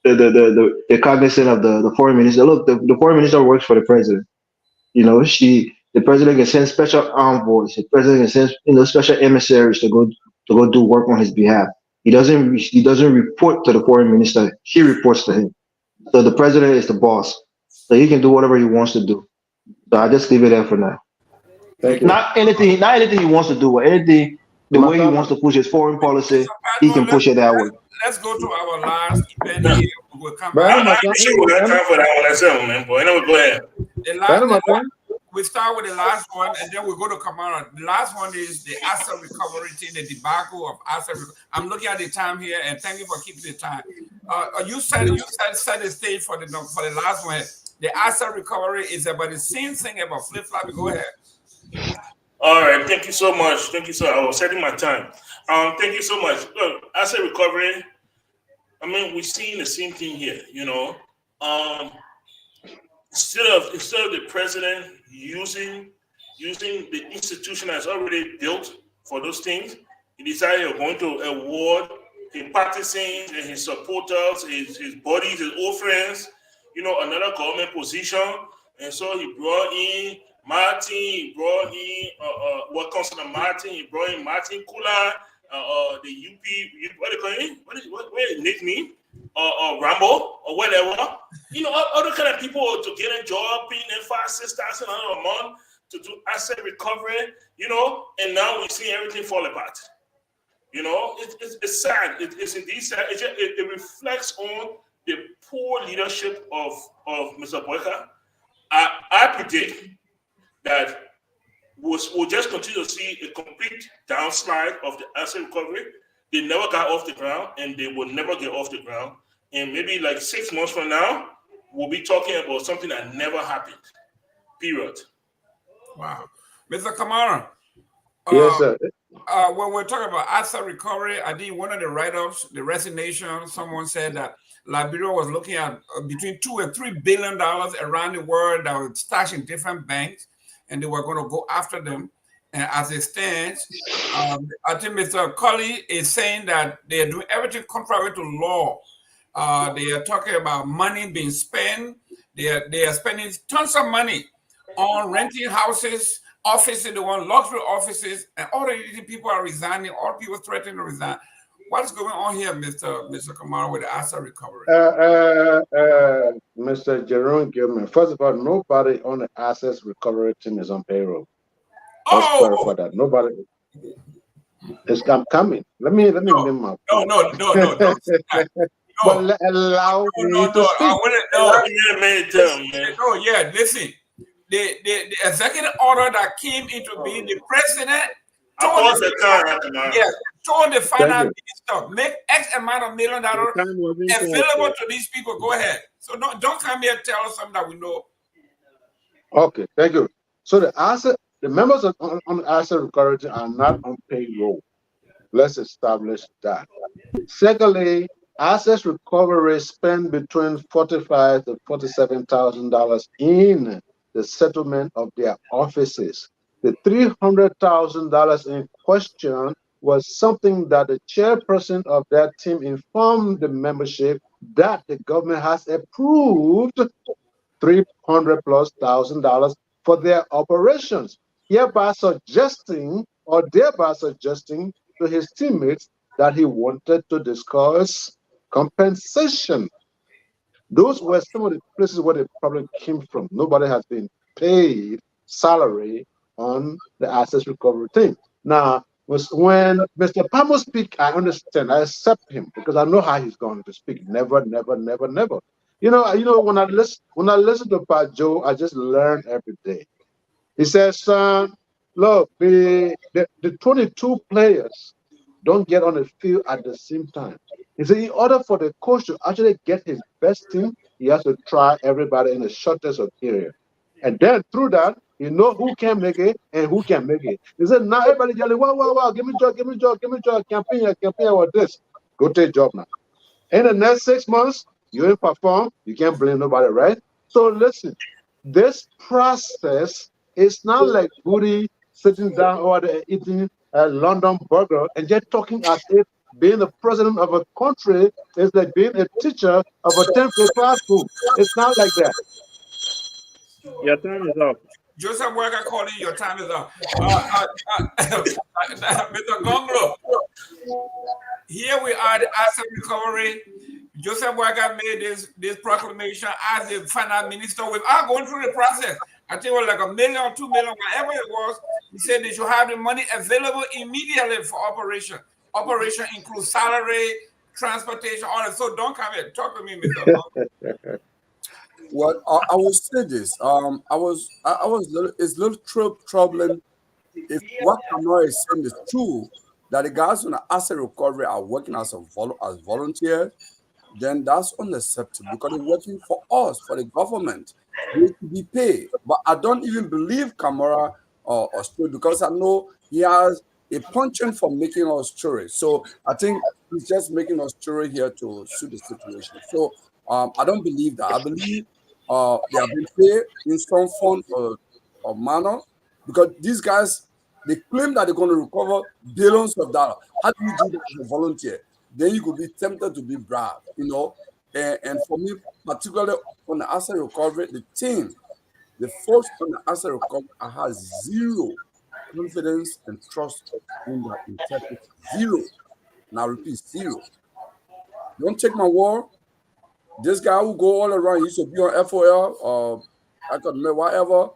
the cognizant of the foreign minister. Look, the foreign minister works for the president. You know, the president can send special envoys. The president can send, special emissaries to go do work on his behalf. He doesn't report to the foreign minister. She reports to him. So the president is the boss. So he can do whatever he wants to do. So I just leave it there for now. Thank you. Not anything he wants to do, but anything the way he wants to push his foreign policy, he can push it that way. Let's go to our last event here. We'll come But back. I'm not sure we got time for that one myself, man. But anyway, go ahead. We start with the last one, and then we go to Kamara. The last one is the asset recovery thing, the debacle of asset. I'm looking at the time here, and thank you for keeping the time. You said set the stage for the last one. The asset recovery is about the same thing about flip flop. Go ahead. All right, thank you so much. Thank you, sir. I was setting my time. Thank you so much. Look, asset recovery. I mean, we're seeing the same thing here. You know, instead of the president using the institution that's already built for those things, he decided he was going to award his partisans and his supporters, his buddies, his old friends, another government position. And so he brought in Martin, he brought in what comes from Martin, he brought in Martin Kula, the UP, what they call him? What is nickname? Rambo or whatever. Other kind of people to get a job, paying them $5,000-$6,000 a month to do asset recovery, and now we see everything fall apart. It's sad. It's indeed sad. It reflects on the poor leadership of Mr. Boakai. I predict that we'll just continue to see a complete downslide of the asset recovery. They never got off the ground, and they will never get off the ground. And maybe like 6 months from now, we'll be talking about something that never happened. Period. Wow. Mr. Kamara. Yes, sir. When we're talking about asset recovery, I think one of the write-ups, the resignation, someone said that Liberia was looking at between $2 and $3 billion around the world that were stashed in different banks, and they were going to go after them. And as it stands, I think Mr. Colley is saying that they are doing everything contrary to law. They are talking about money being spent. They are spending tons of money on renting houses, offices, they want luxury offices, and all the people are resigning, all people threatening to resign. What's going on here, Mr. Kamara, with the asset recovery? Mr. Jerome Gilman, first of all, nobody on the assets recovery team is on payroll. Let's clarify that. Nobody. I'm coming. Let me name my point. No. Don't say that. But allow me to speak. Yeah, listen. The executive order that came into being, the president told the finance minister, make X amount of $1 million available to these people. Go ahead. So don't come here and tell us something that we know. Okay, thank you. So the members on asset recovery are not on payroll. Let's establish that. Secondly, assets recovery spend between $45,000 to $47,000 in the settlement of their offices. The $300,000 in question was something that the chairperson of that team informed the membership that the government has approved $300,000+ for their operations, thereby suggesting to his teammates that he wanted to discuss compensation. Those were some of the places where the problem came from. Nobody has been paid salary on the assets recovery thing. Now, when Mr. Pamo speaks, I understand. I accept him because I know how he's going to speak. Never. When I listen to Pat Joe, I just learn every day. He says, son, look, the 22 players don't get on the field at the same time. He said, in order for the coach to actually get his best team, he has to try everybody in the shortest of period. And then through that, you know who can make it and who can make it. He said, now everybody yelling, wow, give me job, campaign with this. Go take job now. In the next 6 months, you ain't perform, you can't blame nobody, right? So listen, this process is not like Booty sitting down over there eating a London burger and just talking as if being the president of a country is like being a teacher of a 10th grade classroom. It's not like that. Your time is up. Joseph Worker calling, your time is up. Mr. Gonglo, here we are, the asset recovery. Joseph Worker made this proclamation as the finance minister without going through the process. I think it was like $1 million or $2 million, whatever it was. He said they should have the money available immediately for operation. Operation includes salary, transportation, all that. So don't come here. Talk to me, Mr. Gonglo. Well, I will say this. It's a little troubling if what Kamara is saying is true, that the guys on the asset recovery are working as volunteers, then that's unacceptable because they're working for us, for the government. They need to be paid. But I don't even believe Kamara or Story, because I know he has a penchant for making us stories. So I think he's just making us story here to suit the situation. So I don't believe that. I believe they have been paid in some form or manner, because these guys, they claim that they're going to recover billions of dollars. How do you do that as a volunteer? Then you could be tempted to be brave, you know. And for me, particularly on the asset recovery, the folks on the asset recovery, I have zero confidence and trust in their integrity. Zero. And I repeat, zero. Don't take my word. This guy who go all around, he used to be on FOL or I could make whatever.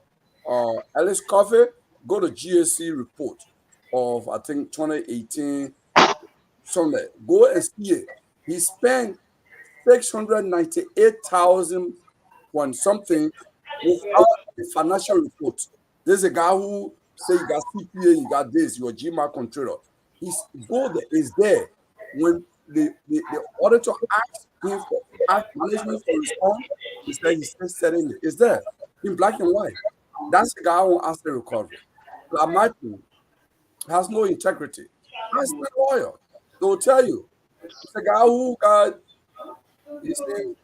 Alice Coffee, go to GSC report of I think 2018 Sunday. Go and see it. He spent 698,000 point something without a financial report. There's a guy who say you got CPA, you got this, you're a GMA controller. His goal is there. When the auditor asked him for management to respond, he said he's still setting it. It's there in black and white. That's the guy who asked the recovery. Lamati has no integrity. That's the lawyer. They'll tell you. It's the guy who got his name,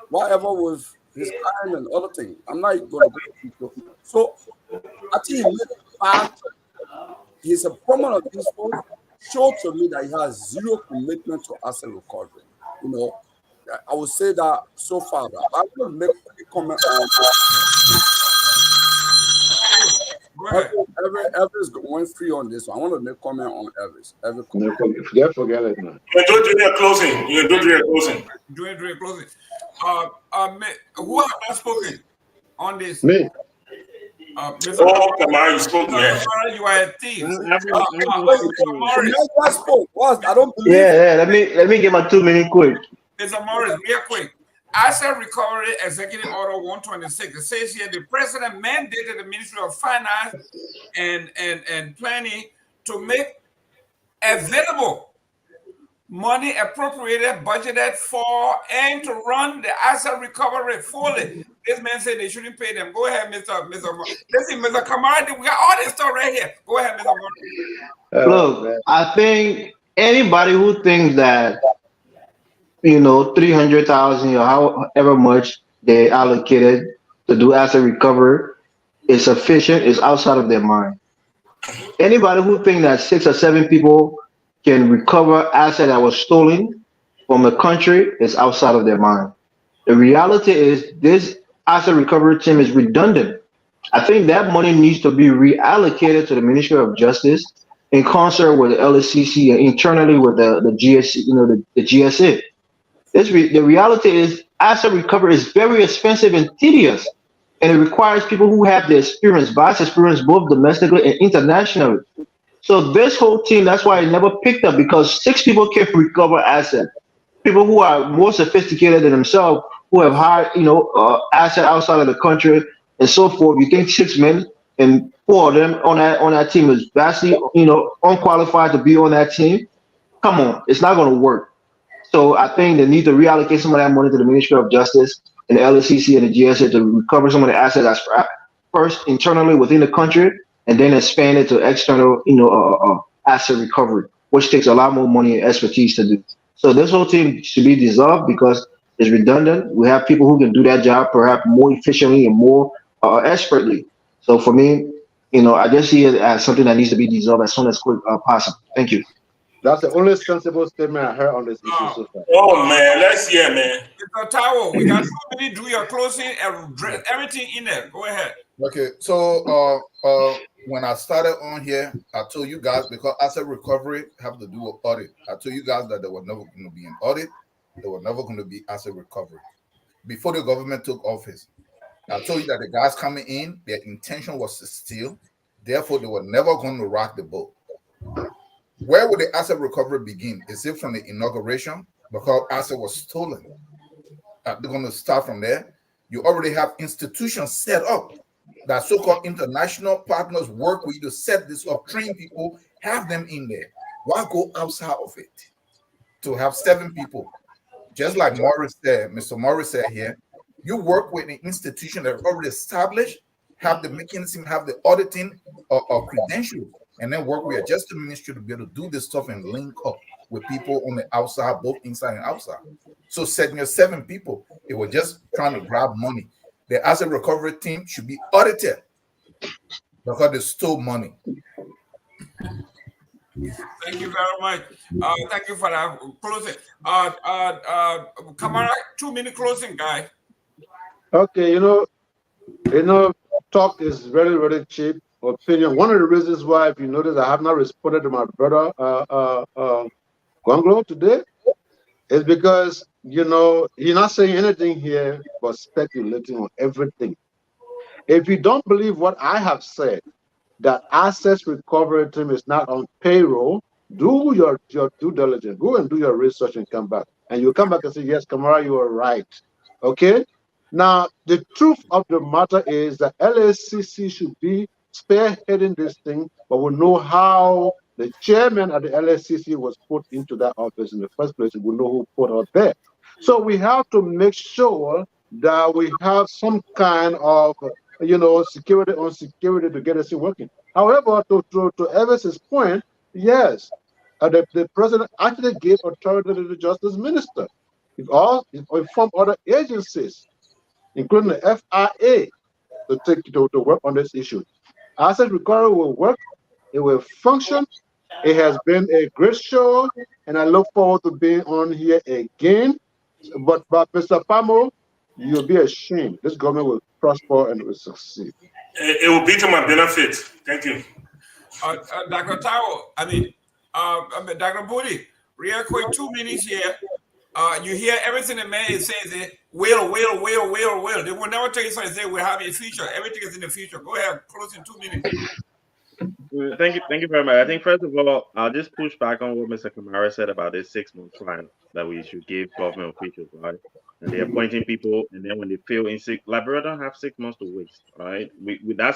whatever with his crime and other things. I'm not going to go into it. So I think he made a fact. He's a prominent of this phone. Show to me that he has zero commitment to asset recovery. You know, I would say that so far. But I'm going to make a comment on Everett is going free on this one. I want to make a comment on Everett. Forget it, man. You do your closing. You do your closing. Doing closing. Who have not spoken on this? Me. Mr. Oh, come on, you spoke, man. You are a thief. I don't believe. Yeah. Let me get my 2 minutes quick. Mr. Morris, real quick. Asset Recovery Executive Order 126. It says here the president mandated the Ministry of Finance and Planning to make available money appropriated, budgeted for, and to run the asset recovery fully. This man said they shouldn't pay them. Go ahead, Mr. Listen, Mr. Kamara, we got all this stuff right here. Go ahead, Mr. Look, I think anybody who thinks that 300,000 or however much they allocated to do asset recovery is sufficient is outside of their mind. Anybody who thinks that 6 or 7 people can recover asset that was stolen from a country is outside of their mind. The reality is this asset recovery team is redundant. I think that money needs to be reallocated to the Ministry of Justice in concert with the LSCC and internally with the GSC, the GSA. The reality is asset recovery is very expensive and tedious, and it requires people who have the experience, vast experience, both domestically and internationally. So this whole team, that's why it never picked up, because 6 people can recover assets. People who are more sophisticated than themselves, who have high, asset outside of the country and so forth. You think 6 men and 4 of them on that team is vastly, unqualified to be on that team? Come on, it's not going to work. So I think they need to reallocate some of that money to the Ministry of Justice and the LSCC and the GSA to recover some of the assets first internally within the country, and then expand it to external, asset recovery, which takes a lot more money and expertise to do. So this whole team should be dissolved because it's redundant. We have people who can do that job perhaps more efficiently and more expertly. So for me, I just see it as something that needs to be dissolved as soon as possible. Thank you. That's the only sensible statement I heard on this issue so far. Oh man, let's hear, man. Mr. Tao, we got 2 minutes. Do your closing and everything in there. Go ahead. Okay, so when I started on here, I told you guys, because asset recovery have to do with audit. I told you guys that there was never going to be an audit. There was never going to be asset recovery. Before the government took office, I told you that the guys coming in, their intention was to steal. Therefore, they were never going to rock the boat. Where would the asset recovery begin? Is it from the inauguration? Because asset was stolen. They're going to start from there. You already have institutions set up that so-called international partners work with you to set this up, train people, have them in there. Why go outside of it? To have 7 people, just like Morris said, Mr. Morris said here, you work with an institution that already established, have the mechanism, have the auditing of credentials, and then work with a justice ministry to be able to do this stuff and link up with people on the outside, both inside and outside. So setting your 7 people, it was just trying to grab money. The asset recovery team should be audited because they stole money. Thank you very much. Thank you for that closing. Kamara, 2-minute closing, guy. Okay, talk is very, very cheap. Opinion. One of the reasons why, if you notice, I have not responded to my brother Gwanglo today is because he's not saying anything here but speculating on everything. If you don't believe what I have said, that assets recovery team is not on payroll, do your due diligence. Go and do your research and come back. And you come back and say, yes, Kamara, you are right. Okay? Now, the truth of the matter is that LACC should be spearheading this thing, but we know how the chairman of the LACC was put into that office in the first place. We know who put her there. So we have to make sure that we have some kind of security on security to get us working. However, to Everett's point, yes, the president actually gave authority to the justice minister. It informed other agencies, including the FIA, to work on this issue. Asset recovery will work. It will function. It has been a great show, and I look forward to being on here again. But Mr. Pamo, you'll be ashamed. This government will prosper and will succeed. It will be to my benefit. Thank you. Dr. Tao, Dr. Booty, real quick, 2 minutes here. You hear everything the man is saying, say, will. They will never tell you something, say, we'll have a future. Everything is in the future. Go ahead, close in 2 minutes. Thank you very much. I think, first of all, I'll just push back on what Mr. Kamara said about this 6-month plan that we should give government officials, right? And they're appointing people, and then when they fail in Liberia don't have 6 months to waste, right?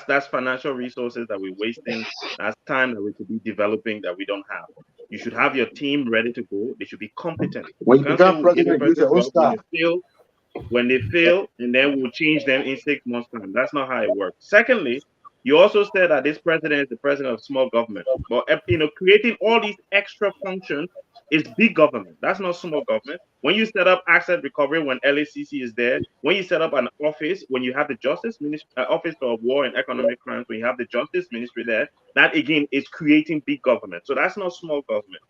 That's financial resources that we're wasting. That's time that we could be developing that we don't have. You should have your team ready to go. They should be competent. When you become president, use your own staff. When they fail, and then we'll change them in 6 months' time. That's not how it works. Secondly, you also said that this president is the president of small government. But creating all these extra functions is big government. That's not small government. When you set up asset recovery, when LACC is there, when you set up an office, when you have the Justice Ministry, Office of War and Economic Crimes, when you have the Justice Ministry there, that again is creating big government. So that's not small government.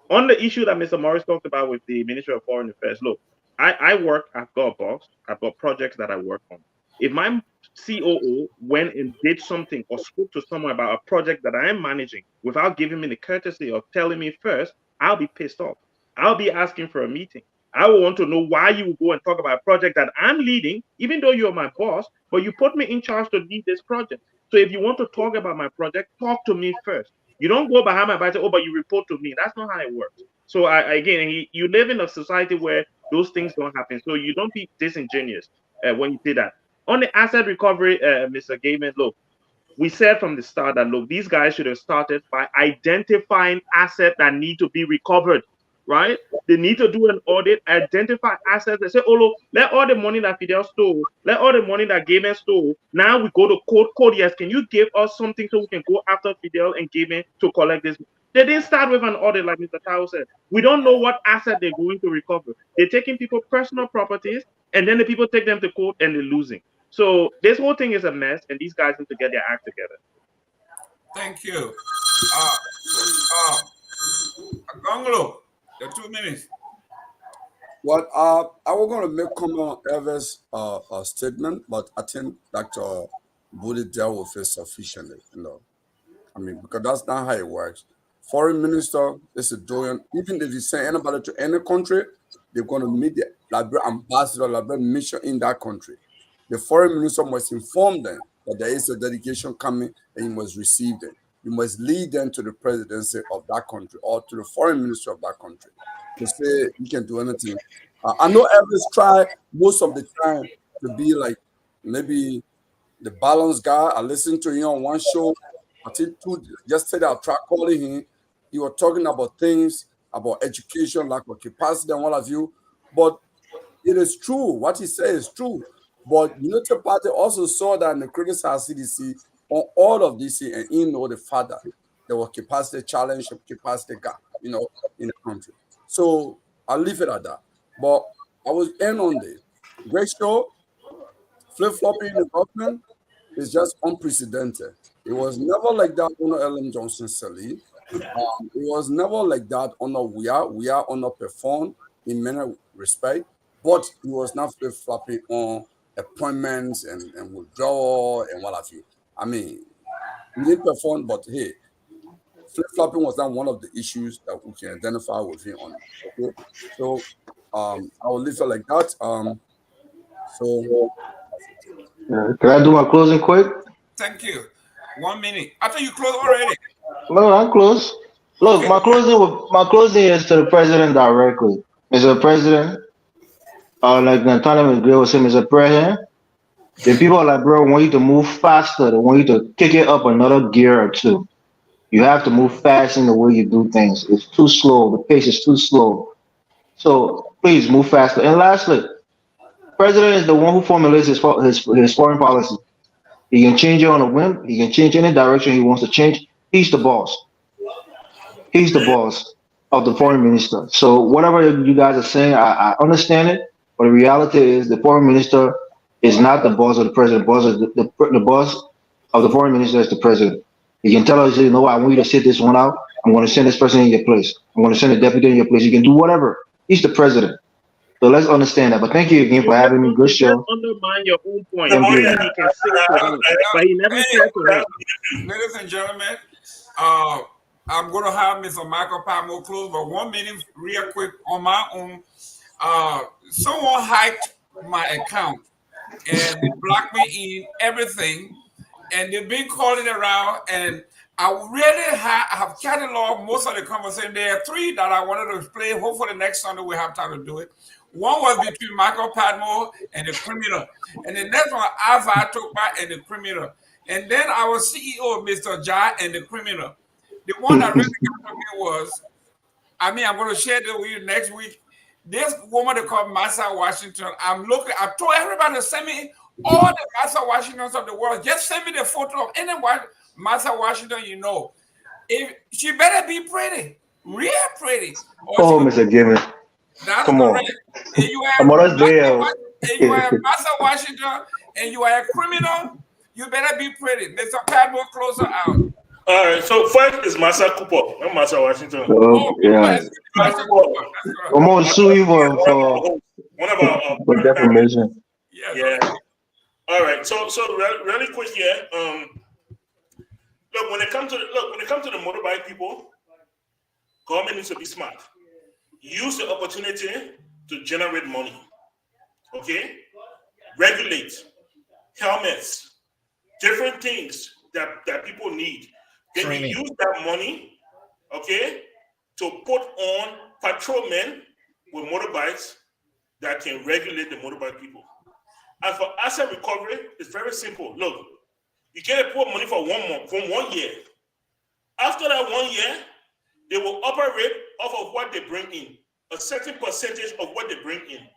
On the issue that Mr. Morris talked about with the Ministry of Foreign Affairs, look, I work, I've got a boss, I've got projects that I work on. If my COO went and did something or spoke to someone about a project that I am managing without giving me the courtesy of telling me first, I'll be pissed off. I'll be asking for a meeting. I will want to know why you would go and talk about a project that I'm leading, even though you're my boss, but you put me in charge to lead this project. So if you want to talk about my project, talk to me first. You don't go behind my back and say, oh, but you report to me. That's not how it works. So you live in a society where those things don't happen. So you don't be disingenuous when you say that. On the asset recovery, Mr. Gaiman, look, we said from the start that, look, these guys should have started by identifying assets that need to be recovered, right? They need to do an audit, identify assets. They say, oh, look, let all the money that Fidel stole, let all the money that Gaiman stole, now we go to court. Yes, can you give us something so we can go after Fidel and Gaiman to collect this? They didn't start with an audit, like Mr. Tao said. We don't know what asset they're going to recover. They're taking people's personal properties, and then the people take them to court and they're losing. So this whole thing is a mess, and these guys need to get their act together. Thank you. Gongolo, the 2 minutes. Well, I was going to make comment on Ever's statement, but I think Dr. Budi dealt with it sufficiently. I mean, because that's not how it works. Foreign minister is doing, even if you send anybody to any country, they're going to meet the Liberia ambassador, Liberia mission in that country. The foreign minister must inform them that there is a delegation coming and you must receive them. You must lead them to the presidency of that country or to the foreign minister of that country to say you can do anything. I know Elvis try most of the time to be like maybe the balanced guy. I listened to him on one show. I think yesterday I tried calling him. He was talking about things about education, lack of capacity, and what have you. But it is true. What he said is true. But Unity Party also saw that in the criticized CDC on all of this, and the fact that there was capacity challenge, capacity gap, in the country. So I'll leave it at that. But I was end on this. Great show. Flip-flopping in the government is just unprecedented. It was never like that under Ellen Johnson Sirleaf. It was never like that under We are underperformed in many respects, but it was not flip-flopping on appointments and withdrawal and what have you. I mean, we did perform, but hey, flip-flopping was not one of the issues that we can identify with him on. Okay, so I will leave it like that. Can I do my closing quick? Thank you. 1 minute. I thought you closed already. No, I'm close. Look, my closing is to the president directly. Mr. President, like Nathan McGill was saying, Mr. President, the people of Liberia want you to move faster. They want you to kick it up another gear or two. You have to move fast in the way you do things. It's too slow. The pace is too slow. So please move faster. And lastly, President is the one who formulates his foreign policy. He can change it on a whim. He can change any direction he wants to change. He's the boss. He's the boss of the foreign minister. So whatever you guys are saying, I understand it. But the reality is the foreign minister is not the boss of the president. The boss of the foreign minister is the president. He can tell us, you know what, I want you to sit this one out. I'm going to send this person in your place. I'm going to send a deputy in your place. You can do whatever. He's the president. So let's understand that. But thank you again for having me. Good show. Undermine your own point. Thank you. He can say to him, but he never said to him. Ladies and gentlemen, I'm going to have Mr. Michael Palmo close, but 1 minute real quick on my own. Someone hacked my account and they blocked me in everything, and they've been calling around, and I really have cataloged most of the conversation. There are 3 that I wanted to explain. Hopefully next Sunday we'll have time to do it. One was between Michael Padmore and the criminal. And the next one, Alva Tokpa and the criminal. And then our CEO, Mr. Jai, and the criminal. The one that really got to me was, I'm going to share this with you next week. This woman they call Massa Washington, I've told everybody to send me all the Massa Washingtons of the world. Just send me the photo of any Massa Washington you know. If she better be pretty, real pretty. Oh, Mr. Jimmy. Come on. If you are Massa Washington and you are a criminal, you better be pretty. Mr. Padmore, close her out. All right. So first is Massa Cooper, not Massa Washington. Yeah. I'm going to sue you for defamation. Yeah. All right. So really quick here. Look, when it comes to the motorbike people, government needs to be smart. Use the opportunity to generate money. Okay? Regulate helmets, different things that people need. Then you use that money, okay, to put on patrolmen with motorbikes that can regulate the motorbike people. And for asset recovery, it's very simple. Look, you get to put money for 1 month, from 1 year. After that 1 year, they will operate off of what they bring in, a certain percentage of what they bring in.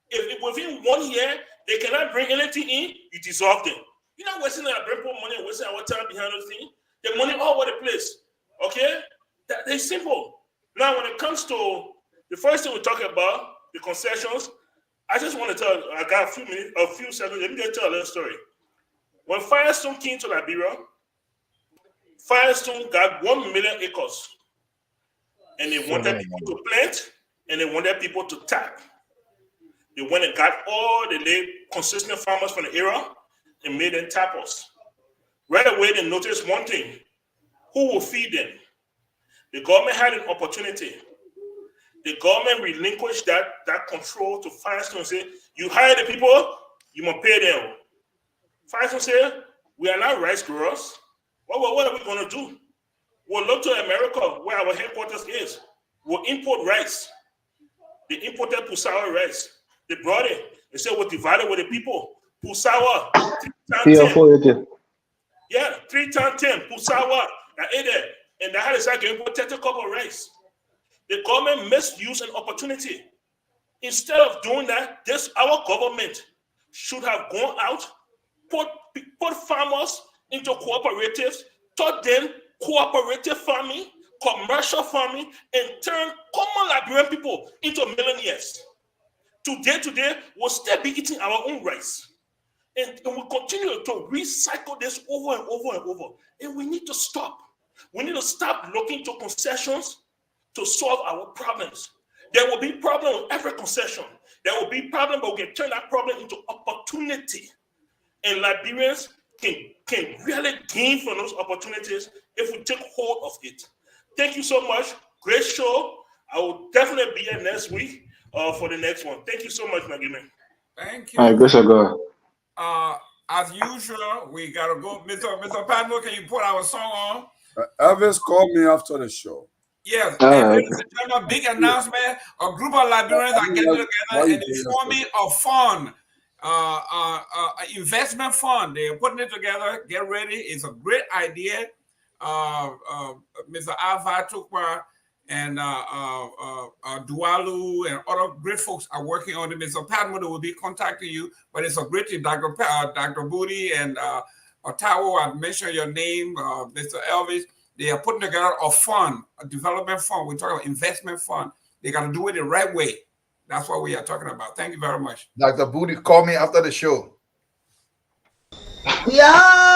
If within 1 year they cannot bring anything in, you dissolve them. You're not wasting our brain money and wasting our time behind those things. The money all over the place. Okay? That's simple. Now, when it comes to the first thing we talk about, the concessions, I just want to tell you, I got a few seconds. Let me just tell a little story. When Firestone came to Liberia, Firestone got 1 million acres. and they wanted people to plant, and they wanted people to tap. They went and got all the consistent farmers from the area and made them tappers. Right away, they noticed one thing: who will feed them? The government had an opportunity. The government relinquished that control to Firestone. Say, you hire the people, you must pay them. Firestone said, we are not rice growers. What are we going to do? We'll look to America, where our headquarters is. We'll import rice. They imported Pusawa rice. They brought it. They said we'll divide it with the people. Pusawa, 3 times 10. Yeah, 3 times 10. Pusawa. I ate it. And they had to start getting protected cup of rice. The government misused an opportunity. Instead of doing that, our government should have gone out, put farmers into cooperatives, taught them cooperative farming, commercial farming, and turn common Liberian people into millionaires. Today, we'll still be eating our own rice. And we'll continue to recycle this over and over and over. And we need to stop. We need to stop looking to concessions to solve our problems. There will be problems with every concession. There will be problems, but we can turn that problem into opportunity. And Liberians can really gain from those opportunities if we take hold of it. Thank you so much. Great show. I will definitely be here next week for the next one. Thank you so much, Maggie. Thank you. All right, go. As usual, we gotta go. Mr. Padmo, can you put our song on? Elvis called me after the show. Yes, a big announcement. A group of Liberians are getting together and they're forming a fund, investment fund. They're putting it together. Get ready. It's a great idea. Mr. Alva Tukwa and Dualu and other great folks are working on it. Mr. Padmo will be contacting you, but it's a great team. Dr. Booty and Otawa, I mentioned your name, Mr. Elvis. They are putting together a fund, a development fund. We're talking about investment fund. They got to do it the right way. That's what we are talking about. Thank you very much. Dr. Booty, call me after the show. Yeah.